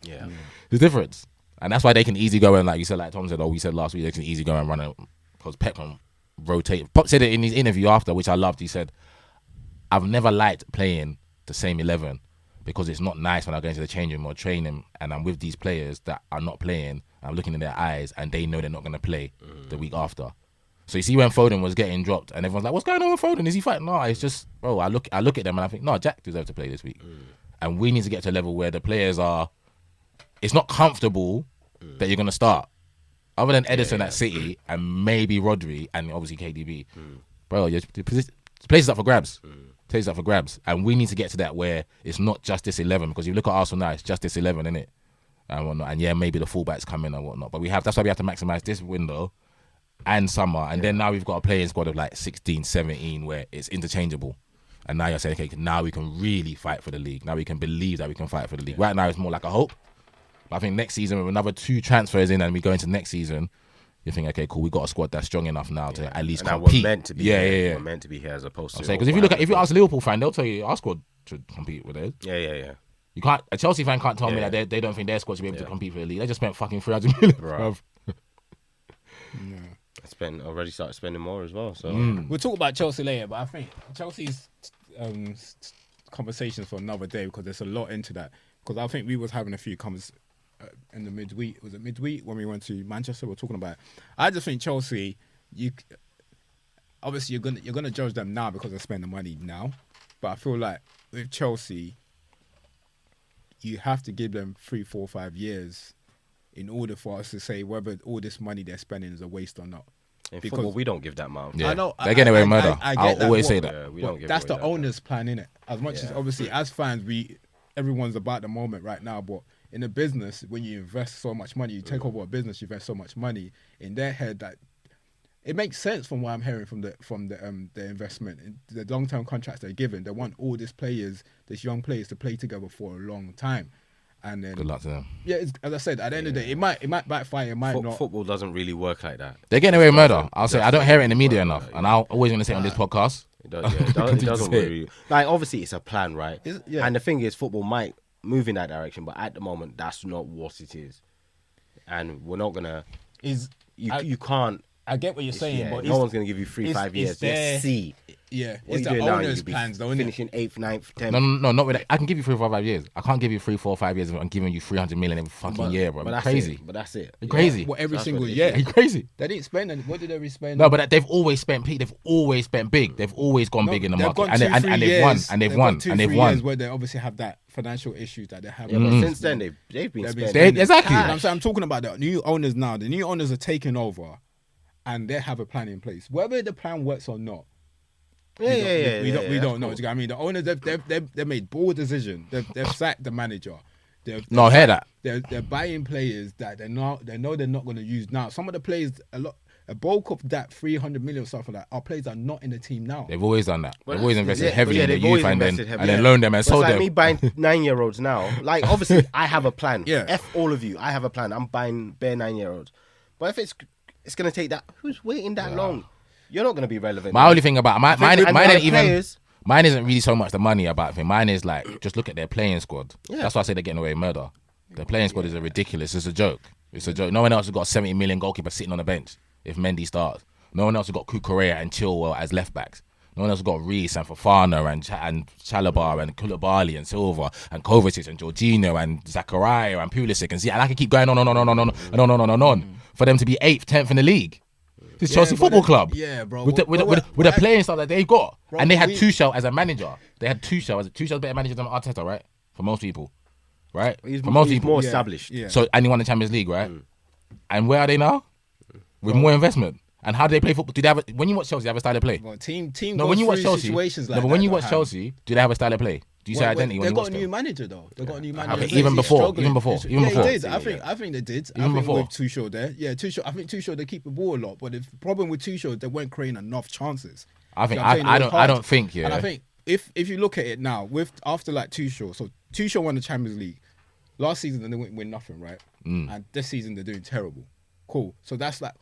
Yeah. There's a difference. And that's why they can easily go and, like you said, like Tom said, we said last week, they can easily go and run it because Pep can rotate. Pop said it in his interview after, which I loved. He said, I've never liked playing the same 11 because it's not nice when I go into the changing room or training and I'm with these players that are not playing. I'm looking in their eyes and they know they're not going to play the week after. So you see when Foden was getting dropped and everyone's like, what's going on with Foden? Is he fighting? No, it's just, bro, I look at them and I think, no, Jack deserves to play this week. And we need to get to a level where the players are, it's not comfortable that you're going to start. Other than Edison at City and maybe Rodri and obviously KDB. Bro, the place is up for grabs. Place is up for grabs. And we need to get to that where it's not just this 11 because you look at Arsenal now, it's just this 11, innit? And whatnot. And yeah, maybe the fullbacks come in and whatnot. But that's why we have to maximise this window and summer. And then now we've got a playing squad of like 16, 17 where it's interchangeable. And now you're saying, okay, now we can really fight for the league. Now we can believe that we can fight for the league. Right now it's more like a hope. But I think next season with another 2 transfers in and we go into next season, you think, okay, cool, we got a squad that's strong enough now to at least compete. We're meant to be here. We're meant to be here as opposed to... Because if you ask a Liverpool fan, they'll tell you our squad should compete with theirs. Yeah. You can't. A Chelsea fan can't tell me that they don't think their squad should be able to compete for the league. They just spent fucking 300 million, bro. Already started spending more as well. So we'll talk about Chelsea later, but I think Chelsea's conversations for another day because there's a lot into that. Because I think we was having a few comments in the midweek. Was it midweek when we went to Manchester? We were talking about it. I just think Chelsea you obviously you're gonna judge them now because they spend the money now, but I feel like with Chelsea, you have to give them 3, 4, 5 years in order for us to say whether all this money they're spending is a waste or not. In Because football, we don't give that amount. Yeah. I know They're getting away with murder. I get I'll that, always but- say that. Yeah, we But don't give that's away the that owner's plan, innit? As much as obviously as fans, everyone's about the moment right now. But in a business, when you invest so much money, you take over a business, you invest so much money. In their head, that it makes sense from what I'm hearing from the investment, the long term contracts they're given. They want all these young players, to play together for a long time. And then Good luck to them. yeah, as I said, at the end of the day, it might backfire, it might not. Football doesn't really work like that. They're getting away with murder. I'll say I don't hear it in the media enough, and I'll always going to say it on this podcast. It doesn't really. Like, obviously, it's a plan, right? Yeah. And the thing is, football might move in that direction, but at the moment, that's not what it is. And we're not gonna. You can't. I get what you're saying, Yeah, but no one's gonna give you 3, 5 years. there- Let's see. yeah, What it's are you the doing now? owner's You'll be plans, though, isn't it? finishing 8th, 9th, 10th. No, not with that. I can give you 3, 4, 5 years. I can't give you 3, 4, 5 years and giving you 300 million every fucking year, bro. But that's Crazy. It. But that's it. You're crazy. Well, every That's single what it year. is. Are you crazy? They didn't spend any. What did they spend? No, but they've always spent peak. They've always spent big. They've always gone big in the they've market, gone and 2, they've 3 won, years. and they've They've won, got 2, and they've 3 won. years where they obviously have that financial issues that they have. Yeah, but since then they've been They've spending. spending. Exactly. And I'm talking about the new owners now. The new owners are taking over, and they have a plan in place. Whether the plan works or not, we don't know. Do you get what I mean? The owners they've made bold decisions. They've sacked the manager. No, I hear that. They're buying players that they know they're not going to use now. Some of the players, a bulk of that 300 million stuff like that, our players are not in the team now. They've always done that. But They've always invested yeah, heavily yeah, in the they've always youth and then invested heavily. loaned them and But sold it's like them. me buying 9-year-olds now. Like, obviously, I have a plan. Yeah. F all of you. I have a plan. I'm buying bare 9-year-olds. But if it's going to take that, who's waiting that long? You're not going to be relevant. My only thing about mine And ain't the even. players- Mine isn't really so much the money about thing. Mine is like just look at their playing squad. Yeah. That's why I say they're getting away with murder. Their playing squad is a ridiculous. It's a joke. It's a joke. No one else has got a 70 million goalkeeper sitting on the bench if Mendy starts. No one else has got Kukurea and Chilwell as left backs. No one else has got Reece and Fofana and Chalobah and Koulibaly and Silva and Kovacic and Jorginho and Zakaria and Pulisic and see. And I can keep going on for them to be 8th, 10th in the league. This is Chelsea but Football then- Club. yeah, bro. With the But playing style that they've got. Bro, And they had we- Tuchel as a manager. They had Tuchel. Tuchel's better manager than Arteta, right? For most people. Right? He's For most he's people. more Yeah. established. Yeah. So, and he won the Champions League, right? And where are they now? With more investment. And how do they play football? Do they have when you watch Chelsea, they have a style of play? Well, team No, goes when you watch through Chelsea, situations like no, but when that, you though, watch Ham. Chelsea, do they have a style of play? Do you say identity They when you got watch a new them? manager though. They got a new manager. Okay, He's even before struggling. he did. I think they did. Even before. with Tuchel there. Yeah, Tuchel. I think Tuchel they keep the ball a lot, but the problem with Tuchel they weren't creating enough chances. I think You know what I'm saying? I It was don't hard. think And I think if you look at it now, after like Tuchel, so Tuchel won the Champions League last season and they wouldn't win nothing, right? And this season they're doing terrible. Cool. So that's like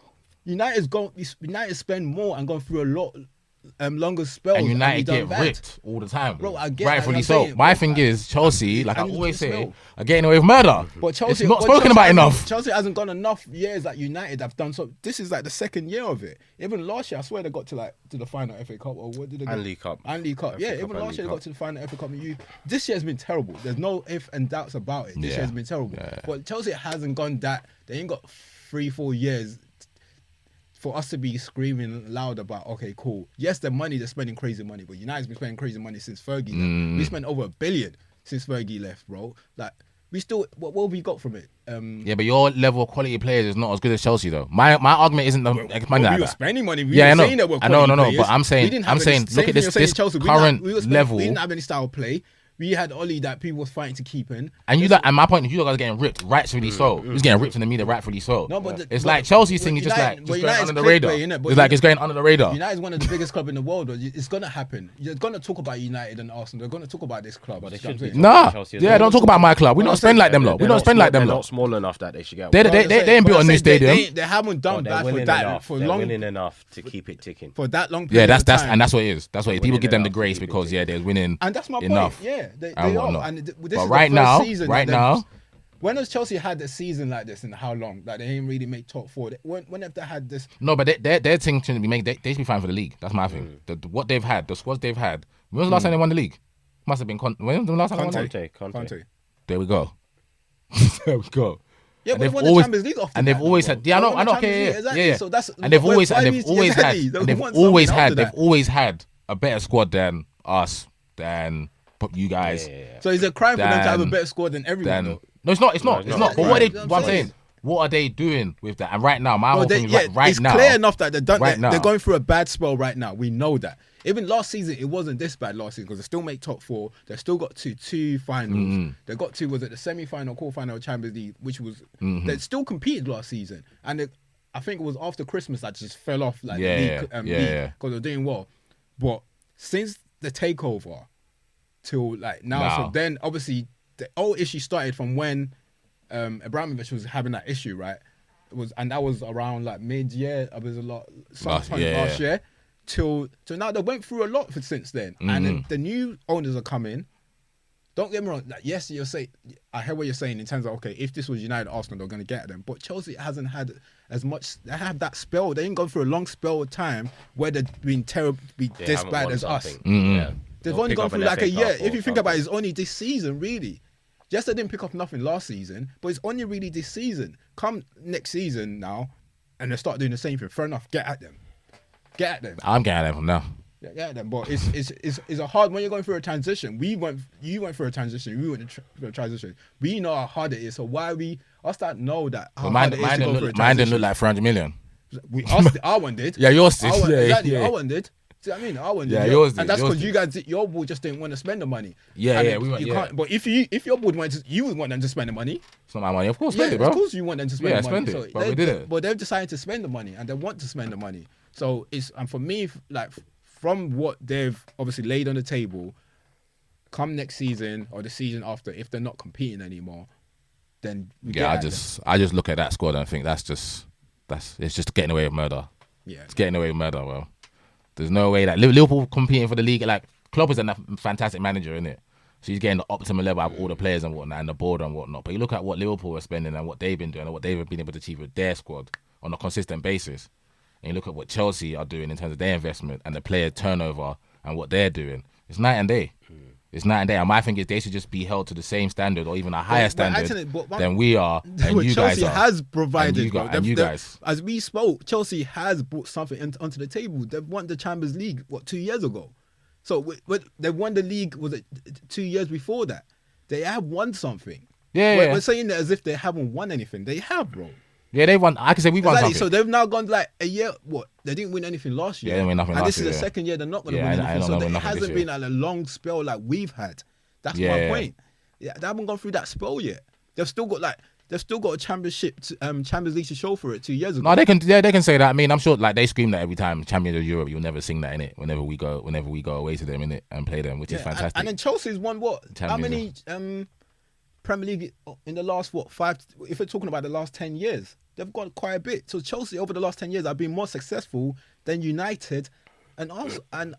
United spend more and gone through a lot longer spells. and United we done get bad. ripped all the time. Bro, I get- rightfully I'm so. saying, My bro, thing is Chelsea, like I and always you say, smell. are getting away with murder. But Chelsea, it's not but spoken Chelsea about hasn't- enough. Chelsea hasn't gone enough years like United have done. So this is like the second year of it. Even last year, I swear they got to the final FA Cup or what did they get? And League Cup. And League Cup. FA Yeah, Cup even and last League year they Cup. got to the final FA Cup. This year has been terrible. There's no if and doubts about it. This Yeah. year has been terrible. Yeah. But Chelsea hasn't gone that. They ain't got 3-4 years for us to be screaming loud about, okay, cool. Yes, the money, they're spending crazy money, but United's been spending crazy money since Fergie left. We spent over $1 billion since Fergie left, bro. Like, we still, what have we got from it? Yeah, but your level of quality players is not as good as Chelsea though. My argument isn't the money we like were that. spending money. We Yeah, I were know. saying that we're I know, quality no, players. but I'm saying- We didn't have I'm saying, same look thing at this- you're saying this Chelsea. current we were spending- level. We didn't have any style of play. We had Oli that people was fighting to keep in. And my point is, you guys are getting ripped, rightfully so. He's getting ripped in the media, rightfully so. No, but it's but- like Chelsea's thing but is just United- like but just going United's under the radar. clickbait, innit? But It's like it's going under the radar. United's one of the biggest clubs in the world. But it's gonna happen. You're gonna talk about United and Arsenal. They're gonna talk about this club. But they You know what should I'm be. saying? Nah, Chelsea as yeah, well. don't talk about my club. We don't spend like them lot. We don't spend like them They're not lot. small enough that they should get. They away. ain't built a new stadium. They haven't done They're that for winning that enough. for They're long. winning enough to keep it ticking. For that long Yeah, period of that's time. and that's what it is. That's what it is. People Winning give them the enough to grace keep it because ticking. they're winning And that's my enough. point. Yeah, they and are. whatnot. And this But is right the now- first season right that now- they've- when has Chelsea had a season like this and how long? Like they ain't really make top four. When have they had this? No, but their thing shouldn't be they should be fine for the league. That's my thing. What they've had, the squads they've had. When was the last time they won the league? Must have been when was the last time they won the league? Conte. There we go. There we go. Yeah, And but they they've won the always- Champions League after and they've that, always bro. had. Yeah, I They know, won I the know. Champions Okay, League, yeah, exactly. yeah. So that's And they've always had exactly. They and won they've always something had after that. a better squad than us, than you guys. So it's a crime for them to have a Dan- better squad than everyone. Then though. no, it's not. It's not. No, It's no, not. But right. what are they? That's What I'm what I'm saying. What are they doing with that? And right now, my Bro, whole they, thing is yeah, right it's now. clear enough that they're done. Right now. They're going through a bad spell right now. We know that. Even last season, it wasn't this bad last season because they still make top four. They still got to two finals. They got to, was it the semi-final, quarter-final of Champions League, which was, they still competed last season. And I think it was after Christmas that just fell off like the league because they're doing well. But since the takeover till like now, so then obviously the old issue started from when Abramovich was having that issue, right? And that was around like mid-year. It was a lot sometime last year till now. They went through a lot since then, and then the new owners are coming. Don't get me wrong. Like, yes, you're saying. I hear what you're saying in terms of okay, if this was United, Arsenal, they're going to get at them. But Chelsea hasn't had as much. They have that spell. They ain't gone through a long spell of time where they've been terribly this bad as us. Yeah. They've only gone through like a year. If you think about it, it's only this season, really. Yes, they didn't pick up nothing last season, but it's only really this season. Come next season now, and they start doing the same thing. Fair enough, get at them. Get at them. I'm getting at them from now. Yeah, get at them. But it's a hard when you're going through a transition. You went through a transition. We went through a transition. We know how hard it is. So why us that know that how hard it is to go through a transition? Mine didn't look like 300 million. Our one did. Yeah, yours did. Exactly, yeah. our one did. See what I mean? Our one did. Yeah, yours did. And that's Yours because did. you guys, your board just didn't want to spend the money. Yeah, And yeah, we went- you yeah. can't. But if your board wanted to, you would want them to spend the money. It's not my money. Of course, spend it, bro. Of course you want them to spend Yeah, the money. spend it, but we didn't. But they've decided to spend the money and they want to spend the money. So and for me, like from what they've obviously laid on the table, come next season or the season after, if they're not competing anymore, then I just look at that squad and think it's just getting away with murder. Yeah. It's getting away with murder, bro. There's no way that Liverpool competing for the league. Like Klopp is a fantastic manager, isn't it? So he's getting the optimal level out of all the players and whatnot, and the board and whatnot. But you look at what Liverpool are spending and what they've been doing and what they've been able to achieve with their squad on a consistent basis. And you look at what Chelsea are doing in terms of their investment and the player turnover and what they're doing. It's night and day. It's night and day. And my thing is they should just be held to the same standard or even a higher standard than we are and you guys Chelsea are. has provided. And you guys. As we spoke, Chelsea has brought something onto the table. They've won the Champions League, 2 years ago? So they won the league, was it 2 years before that? They have won something. Yeah. We're saying that as if they haven't won anything. They have, bro. Yeah, they won. I can say we won something. So they've now gone like a year. What? They didn't win anything last year. Yeah, they didn't win nothing and last this is year, the yeah. second year they're not going to Yeah, win I anything. don't So know there nothing hasn't this been a long spell like we've had. That's my point. Yeah, they haven't gone through that spell yet. They've still got a championship, Champions League to show for it 2 years ago. No, they can say that. I mean, I'm sure like they scream that every time Champions of Europe. You'll never sing that in it. Whenever we go away to them in it and play them, which is fantastic. And then Chelsea's won what? How many Champions. Premier League in the last 5? If we're talking about the last 10 years, they've got quite a bit. So Chelsea over the last 10 years have been more successful than United and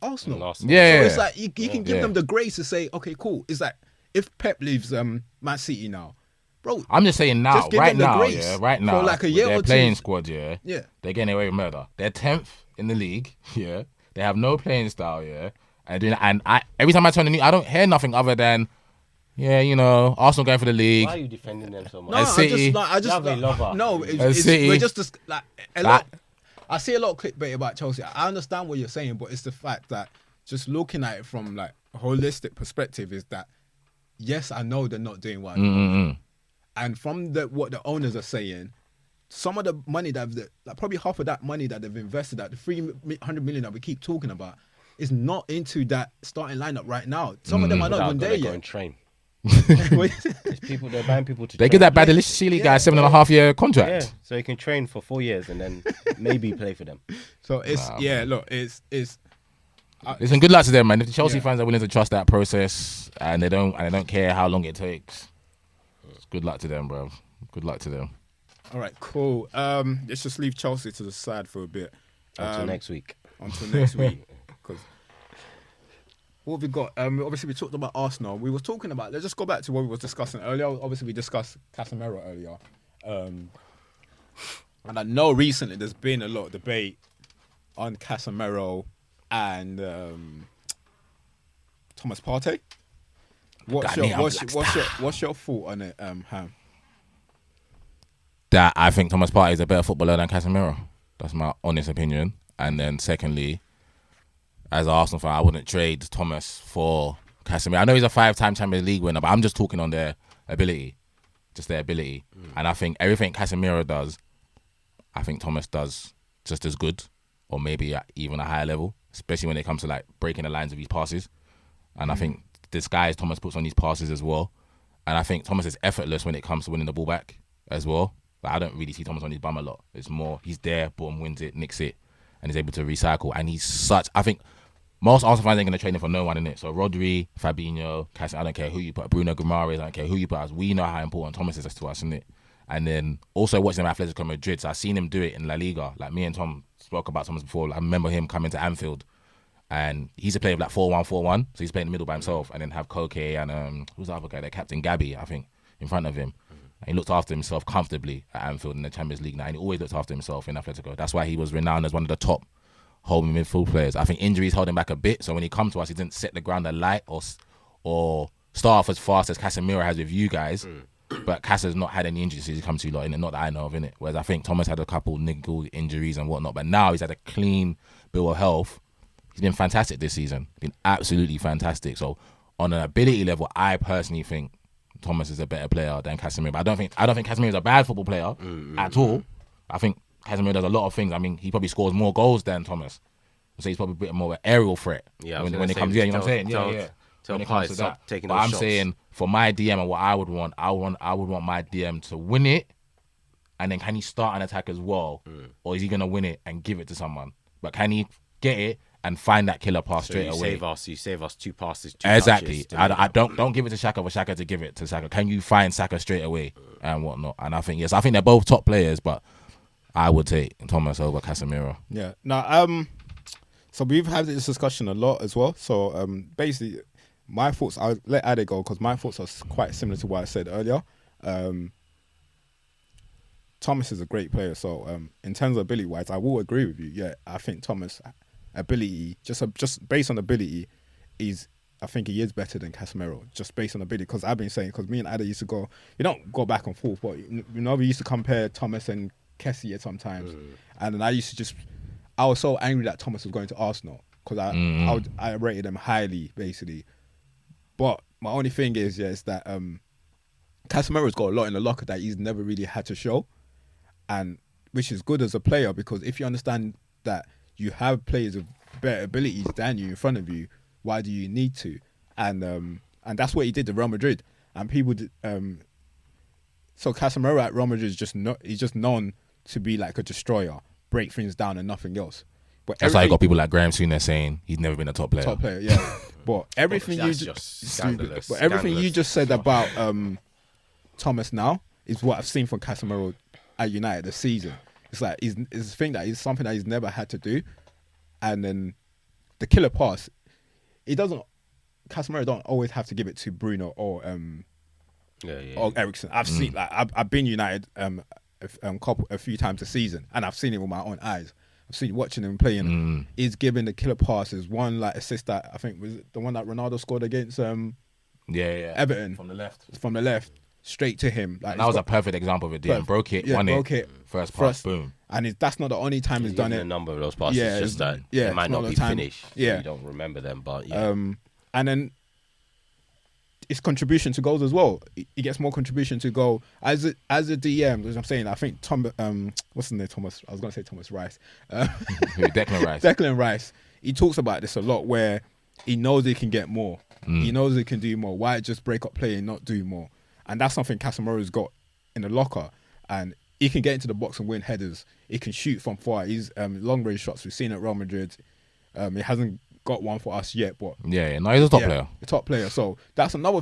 Arsenal. Yeah. So it's like you can give them the grace to say, okay, cool. It's like if Pep leaves Man City now, bro. I'm just saying now, just give right them the now, grace yeah, right now, for like a year their or two. playing squad, yeah, Yeah. they're getting away with murder. They're 10th in the league, yeah. They have no playing style, yeah. And every time I turn the news, I don't hear nothing other than, yeah, you know, Arsenal going for the league. Why are you defending them so much? No, And City. I just Love it, lover. no. City. We're just like a lot. I see a lot of clickbait about Chelsea. I understand what you're saying, but it's the fact that just looking at it from like a holistic perspective is that yes, I know they're not doing well, and from what the owners are saying, some of the money probably half of that money that they've invested, that the 300 million that we keep talking about, is not into that starting lineup right now. Some of them are not even there Go yet. and train. Wait. They're buying people to They train. give that bad Chile guy 7.5 year contract. Yeah, so he can train for 4 years and then maybe play for them. So it's look, it's Listen, good luck to them, man. If the Chelsea Yeah. fans are willing to trust that process and they don't care how long it takes, good luck to them, bro. Good luck to them. all right, cool. Let's just leave Chelsea to the side for a bit. Until next week. Until next week. Because what have we got? Obviously, we talked about Arsenal. We were talking about. Let's just go back to what we were discussing earlier. Obviously, we discussed Casemiro earlier, and I know recently there's been a lot of debate on Casemiro and Thomas Partey. What's your thought on it, Ham? that I think Thomas Partey is a better footballer than Casemiro. That's my honest opinion. And then secondly, as an Arsenal fan, I wouldn't trade Thomas for Casemiro. I know he's a 5-time Champions League winner, but I'm just talking on their ability. Just their ability. And I think everything Casemiro does, I think Thomas does just as good, or maybe at even a higher level, especially when it comes to like breaking the lines of his passes. And I think the skies Thomas puts on these passes as well. And I think Thomas is effortless when it comes to winning the ball back as well. But I don't really see Thomas on his bum a lot. It's more, he's there, boom, wins it, nicks it, and he's able to recycle. And he's such, I think most Arsenal fans ain't going to trade him for no one, innit? So Rodri, Fabinho, I don't care who you put, Bruno Guimaraes, I don't care who you put. We know how important Thomas is to us, innit? And then also watching him at Atletico Madrid, so I've seen him do it in La Liga. Like me and Tom spoke about Thomas before. I remember him coming to Anfield, and he's a player of like 4-1-4-1, so he's playing in the middle by himself, and then have Koke and who's the other guy? Their captain Gabby, I think, in front of him. And he looked after himself comfortably at Anfield in the Champions League now, and he always looked after himself in Atletico. That's why he was renowned as one of the top holding midfield players. I think injuries held him back a bit, so when he come to us, he didn't set the ground alight or start off as fast as Casemiro has with you guys. But Cas has not had any injuries since he come to you lot, innit? Not that I know of, innit? Whereas I think Thomas had a couple niggle injuries and whatnot, but now he's had a clean bill of health. He's been fantastic this season. Been absolutely fantastic. So on an ability level, I personally think Thomas is a better player than Casemiro. But I don't think Casemiro is a bad football player at all. I think Casemiro does a lot of things. I mean, he probably scores more goals than Thomas. So he's probably a bit more of an aerial threat. Yeah, when it comes, you know what I'm saying? Yeah. When it comes to that, but I'm saying for my DM and what I would want, I would want my DM to win it, and then can he start an attack as well, or is he gonna win it and give it to someone? But can he get it and find that killer pass straight away? You save us 2 passes, 2 exactly. touches. I don't give it to Xhaka for Xhaka to give it to Xhaka. Can you find Xhaka straight away and whatnot? And I think I think they're both top players, but I would take Thomas over Casemiro. Yeah. Now, so we've had this discussion a lot as well. So basically, my thoughts, I'll let Ade go because my thoughts are quite similar to what I said earlier. Thomas is a great player. So in terms of ability-wise, I will agree with you. Yeah, I think Thomas' ability, just based on ability, I think he is better than Casemiro, just based on ability. Because I've been saying, because me and Ade used to go, you don't go back and forth, but we used to compare Thomas and Kessie at sometimes. And then I was so angry that Thomas was going to Arsenal because I rated him highly, basically. But my only thing is that Casemiro's got a lot in the locker that he's never really had to show, and which is good as a player, because if you understand that you have players with better abilities than you in front of you, why do you need to? And that's what he did to Real Madrid. And people, so Casemiro at Real Madrid he's just known to be like a destroyer, break things down and nothing else. But that's why you got people like Graham Souness saying he's never been a top player. Top player, yeah. But everything you just said about Thomas now is what I've seen from Casemiro at United this season. It's like it's a thing that is something that he's never had to do, and then the killer pass. Casemiro don't always have to give it to Bruno or Eriksen. I've seen I've been United a few times this season, and I've seen it with my own eyes. I've seen watching him playing. He's giving the killer passes. One like assist that I think was the one that Ronaldo scored against Everton from the left. From the left, straight to him. Like, that was a perfect example of it. Broke it, won it. First pass, boom. And that's not the only time he's done it. A number of those passes, just that it might not be finished. Yeah, so you don't remember them, but and then his contribution to goals as well. He gets more contribution to goal as a DM. As I'm saying, I think what's his name? Thomas. I was going to say Thomas Rice. Declan Rice. Declan Rice. He talks about this a lot, where he knows he can get more. He knows he can do more. Why just break up play and not do more? And that's something Casemiro's got in the locker. And he can get into the box and win headers. He can shoot from far. He's long range shots. We've seen at Real Madrid. He hasn't got one for us yet, but he's a top player. A top player. So that's another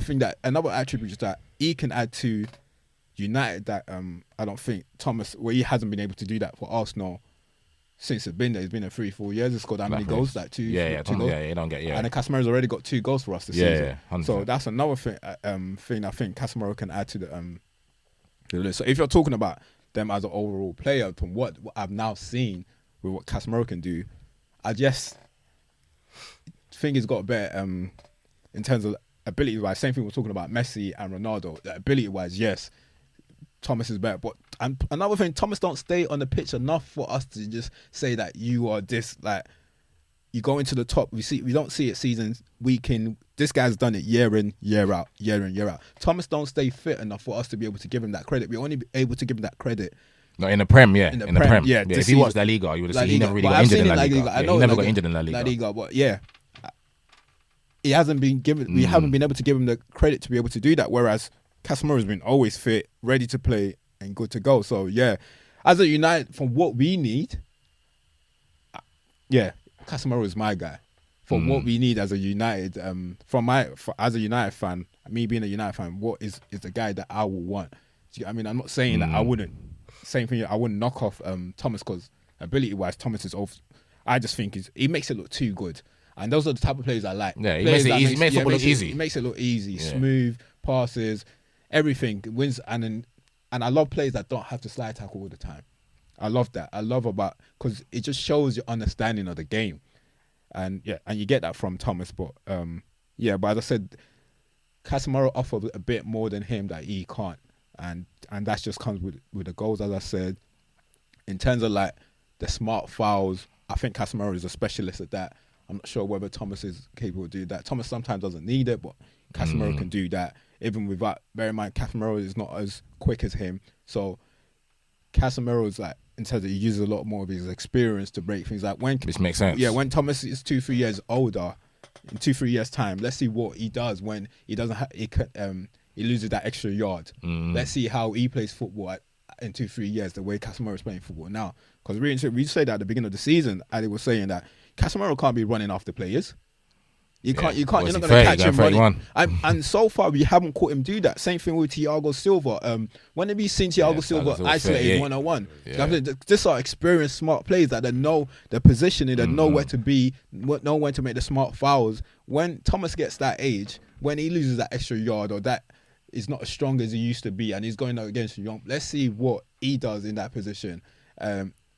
attribute that he can add to United that I don't think Thomas, he hasn't been able to do that for Arsenal since he's been there. He's been there 3-4 years. He's scored how many goals? Like two goals. Yeah, you don't get And then Casemiro's already got 2 goals for us this season. So that's another thing I think Casemiro can add to the list. So if you're talking about them as an overall player, from what I've now seen with what Casemiro can do, I just think he's got better in terms of ability-wise. Same thing we're talking about Messi and Ronaldo. Ability-wise, yes, Thomas is better. But and another thing, Thomas don't stay on the pitch enough for us to just say that you are this. Like, you go into the top. We don't see it season week in. This guy's done it year in, year out, year in, year out. Thomas don't stay fit enough for us to be able to give him that credit. We're only able to give him that credit. No, in the Prem, yeah. In the Prem. Yeah, if you watch La Liga, you would have seen he never really got injured in La Liga. I know he never got injured in La Liga. La Liga, but yeah, he hasn't been given. We haven't been able to give him the credit to be able to do that. Whereas Casemiro's been always fit, ready to play, and good to go. So yeah, as a United, from what we need, yeah, Casemiro is my guy. For what we need as a United, as a United fan, me being a United fan, what is the guy that I would want? I mean, I'm not saying that I wouldn't. Same thing, I wouldn't knock off Thomas, because ability-wise, Thomas is off. I just think he makes it look too good. And those are the type of players I like. Yeah, he makes it easy. He makes football look easy. He makes it look easy, smooth, passes, everything. Wins, and I love players that don't have to slide tackle all the time. I love that. Because it just shows your understanding of the game. And yeah, and you get that from Thomas, but but as I said, Casemiro offers a bit more than him that he can't, and that just comes with the goals. As I said, in terms of like the smart fouls, I think Casemiro is a specialist at that. I'm not sure whether Thomas is capable of doing that. Thomas sometimes doesn't need it, but Casemiro can do that. Even without, bear in mind, Casemiro is not as quick as him, so Casemiro is like, in terms of, he uses a lot more of his experience to break things. Like which makes sense. Yeah, when Thomas is 2-3 years older, in 2-3 years time, let's see what he does when he doesn't he loses that extra yard. Let's see how he plays football in 2-3 years, the way Casemiro is playing football now. Because we said that at the beginning of the season, Ade was saying that Casemiro can't be running after players. You're not going to catch him running. And so far, we haven't caught him do that. Same thing with Thiago Silva. When have you seen Thiago Silva isolated one-on-one? These are experienced, smart players that they know the positioning, they know where to be, know when to make the smart fouls. When Thomas gets that age, when he loses that extra yard or that is not as strong as he used to be, and he's going out against young, let's see what he does in that position.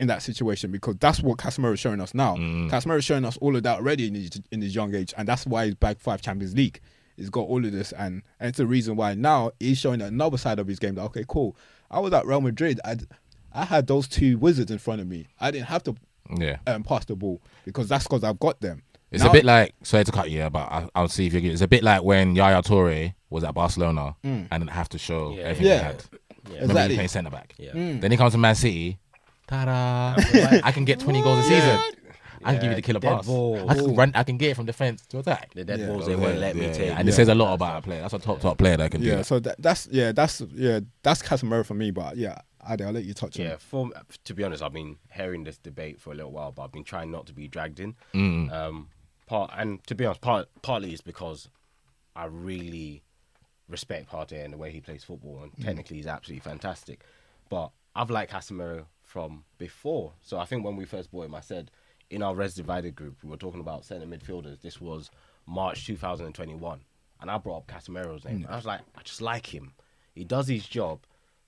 In that situation, because that's what Casemiro is showing us now. Casemiro is showing us all of that already in his young age, and that's why he's bagged 5 Champions League. He's got all of this, and it's the reason why now he's showing another side of his game. That, okay, cool. I was at Real Madrid. I had those 2 wizards in front of me. I didn't have to pass the ball because I've got them. It's a bit like, sorry to cut you, but I'll see if you get. It's a bit like when Yaya Toure was at Barcelona and didn't have to show everything he had. Exactly. He playing centre back. Then he comes to Man City. Ta-da! I can get 20 goals a season. I can give you the killer pass. I can run. I can get it from defense to attack. The dead balls they won't let me take. And it says a lot about a player. That's a top player that can do that. So that's Casemiro for me. But yeah, Ade, I'll let you touch on it. To be honest, I've been hearing this debate for a little while, but I've been trying not to be dragged in. And to be honest, partly is because I really respect Partey and the way he plays football, and technically he's absolutely fantastic. But I've liked Casemiro from before. So I think when we first bought him, I said in our Res Divided group, we were talking about centre midfielders. This was March 2021. And I brought up Casemiro's name. I was like, I just like him. He does his job,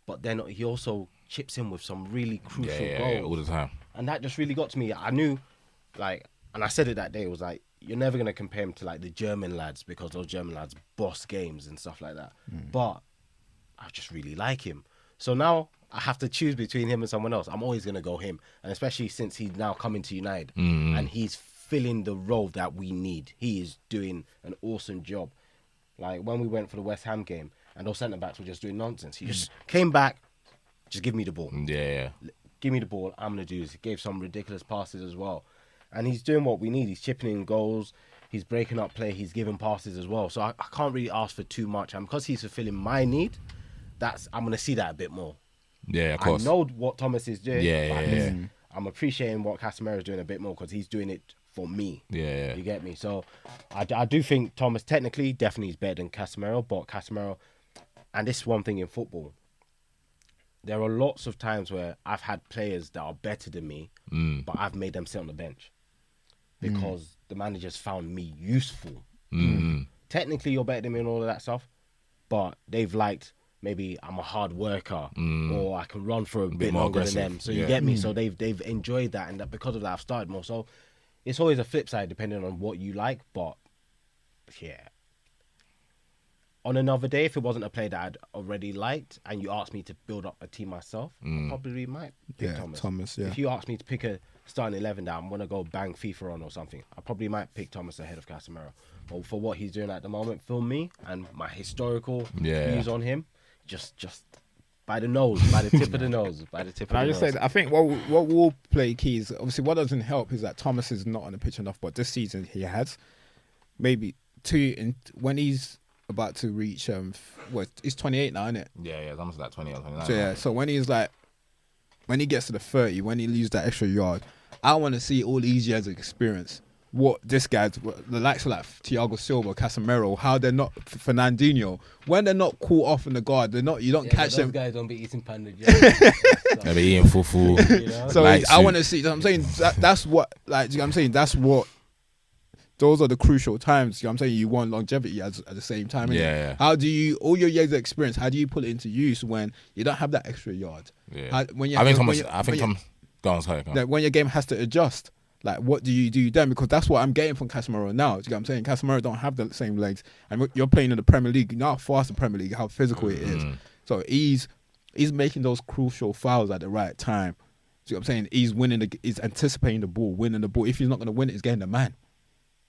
but then he also chips in with some really crucial goals. Yeah, all the time. And that just really got to me. I knew, and I said it that day, it was like, you're never going to compare him to like the German lads because those German lads boss games and stuff like that. But I just really like him. So now I have to choose between him and someone else. I'm always going to go him. And especially since he's now coming to United and he's filling the role that we need. He is doing an awesome job. Like when we went for the West Ham game and those centre-backs were just doing nonsense. He just came back, just give me the ball. Yeah. Give me the ball, I'm going to do this. He gave some ridiculous passes as well. And he's doing what we need. He's chipping in goals. He's breaking up play. He's giving passes as well. So I can't really ask for too much. And because he's fulfilling my need, I'm going to see that a bit more. Yeah, of course. I know what Thomas is doing. Yeah. I'm appreciating what Casemiro is doing a bit more because he's doing it for me. Yeah. You get me? So I do think Thomas technically definitely is better than Casemiro, but Casemiro, and this is one thing in football, there are lots of times where I've had players that are better than me, but I've made them sit on the bench because the manager's found me useful. Technically, you're better than me and all of that stuff, but they've liked maybe I'm a hard worker or I can run for a bit more longer aggressive. than them. So you get me? So they've enjoyed that, and that because of that, I've started more. So it's always a flip side depending on what you like, but yeah. on another day, if it wasn't a player that I'd already liked, and you asked me to build up a team myself, I probably might pick Thomas. Yeah. If you asked me to pick a starting 11 that I'm gonna go bang FIFA on or something, I probably might pick Thomas ahead of Casemiro. But for what he's doing at the moment, for me and my historical views on him, just by the nose, by the tip of the nose, by the tip of the nose. I just say that I think what will play keys. Obviously, what doesn't help is that Thomas is not on the pitch enough. But this season he has maybe when he's about to reach he's 28 now, isn't it? Yeah, it's almost like 20 or 29. So so when he gets to the 30, when he loses that extra yard, I want to see all these years of experience. What this guy's, the likes of like Thiago Silva, Casemiro, how they're not Fernandinho, when they're not caught off in the guard, you don't catch them. Those guys don't be eating panda. They'll be eating fufu. You know? So I want to see. You know what I'm saying that's what, like, you know what I'm saying, that's what. Those are the crucial times. You know what I'm saying, you want longevity at the same time. Yeah. How do you, all your years of experience, how do you put it into use when you don't have that extra yard? Yeah. I think Tom. Go on, sorry. That when your game has to adjust, like, what do you do then? Because that's what I'm getting from Casemiro now. Do you know what I'm saying? Casemiro don't have the same legs, and you're playing in the Premier League. You know how fast the Premier League, how physical it is. So he's making those crucial fouls at the right time. Do you know what I'm saying? He's winning. He's anticipating the ball, winning the ball. If he's not going to win it, he's getting the man.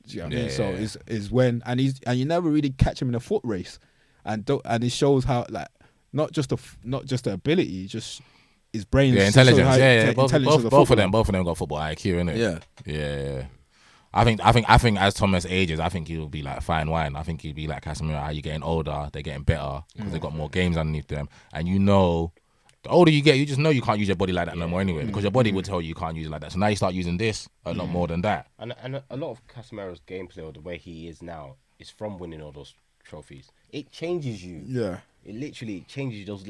Do you know what I mean? So is when and you never really catch him in a foot race, and it shows how, like, not just the ability, just his brain. Yeah, intelligence. Both of them got football IQ, innit? Yeah. I think as Thomas ages, I think he'll be like fine wine. I think he'll be like Casemiro. How you getting older, they're getting better because they've got more games underneath them, and the older you get, you just know you can't use your body like that no more anyway, because your body will tell you can't use it like that. So now you start using this a lot more than that. And a lot of Casemiro's gameplay, or the way he is now, is from winning all those trophies. It changes you. Yeah. It literally changes you. Those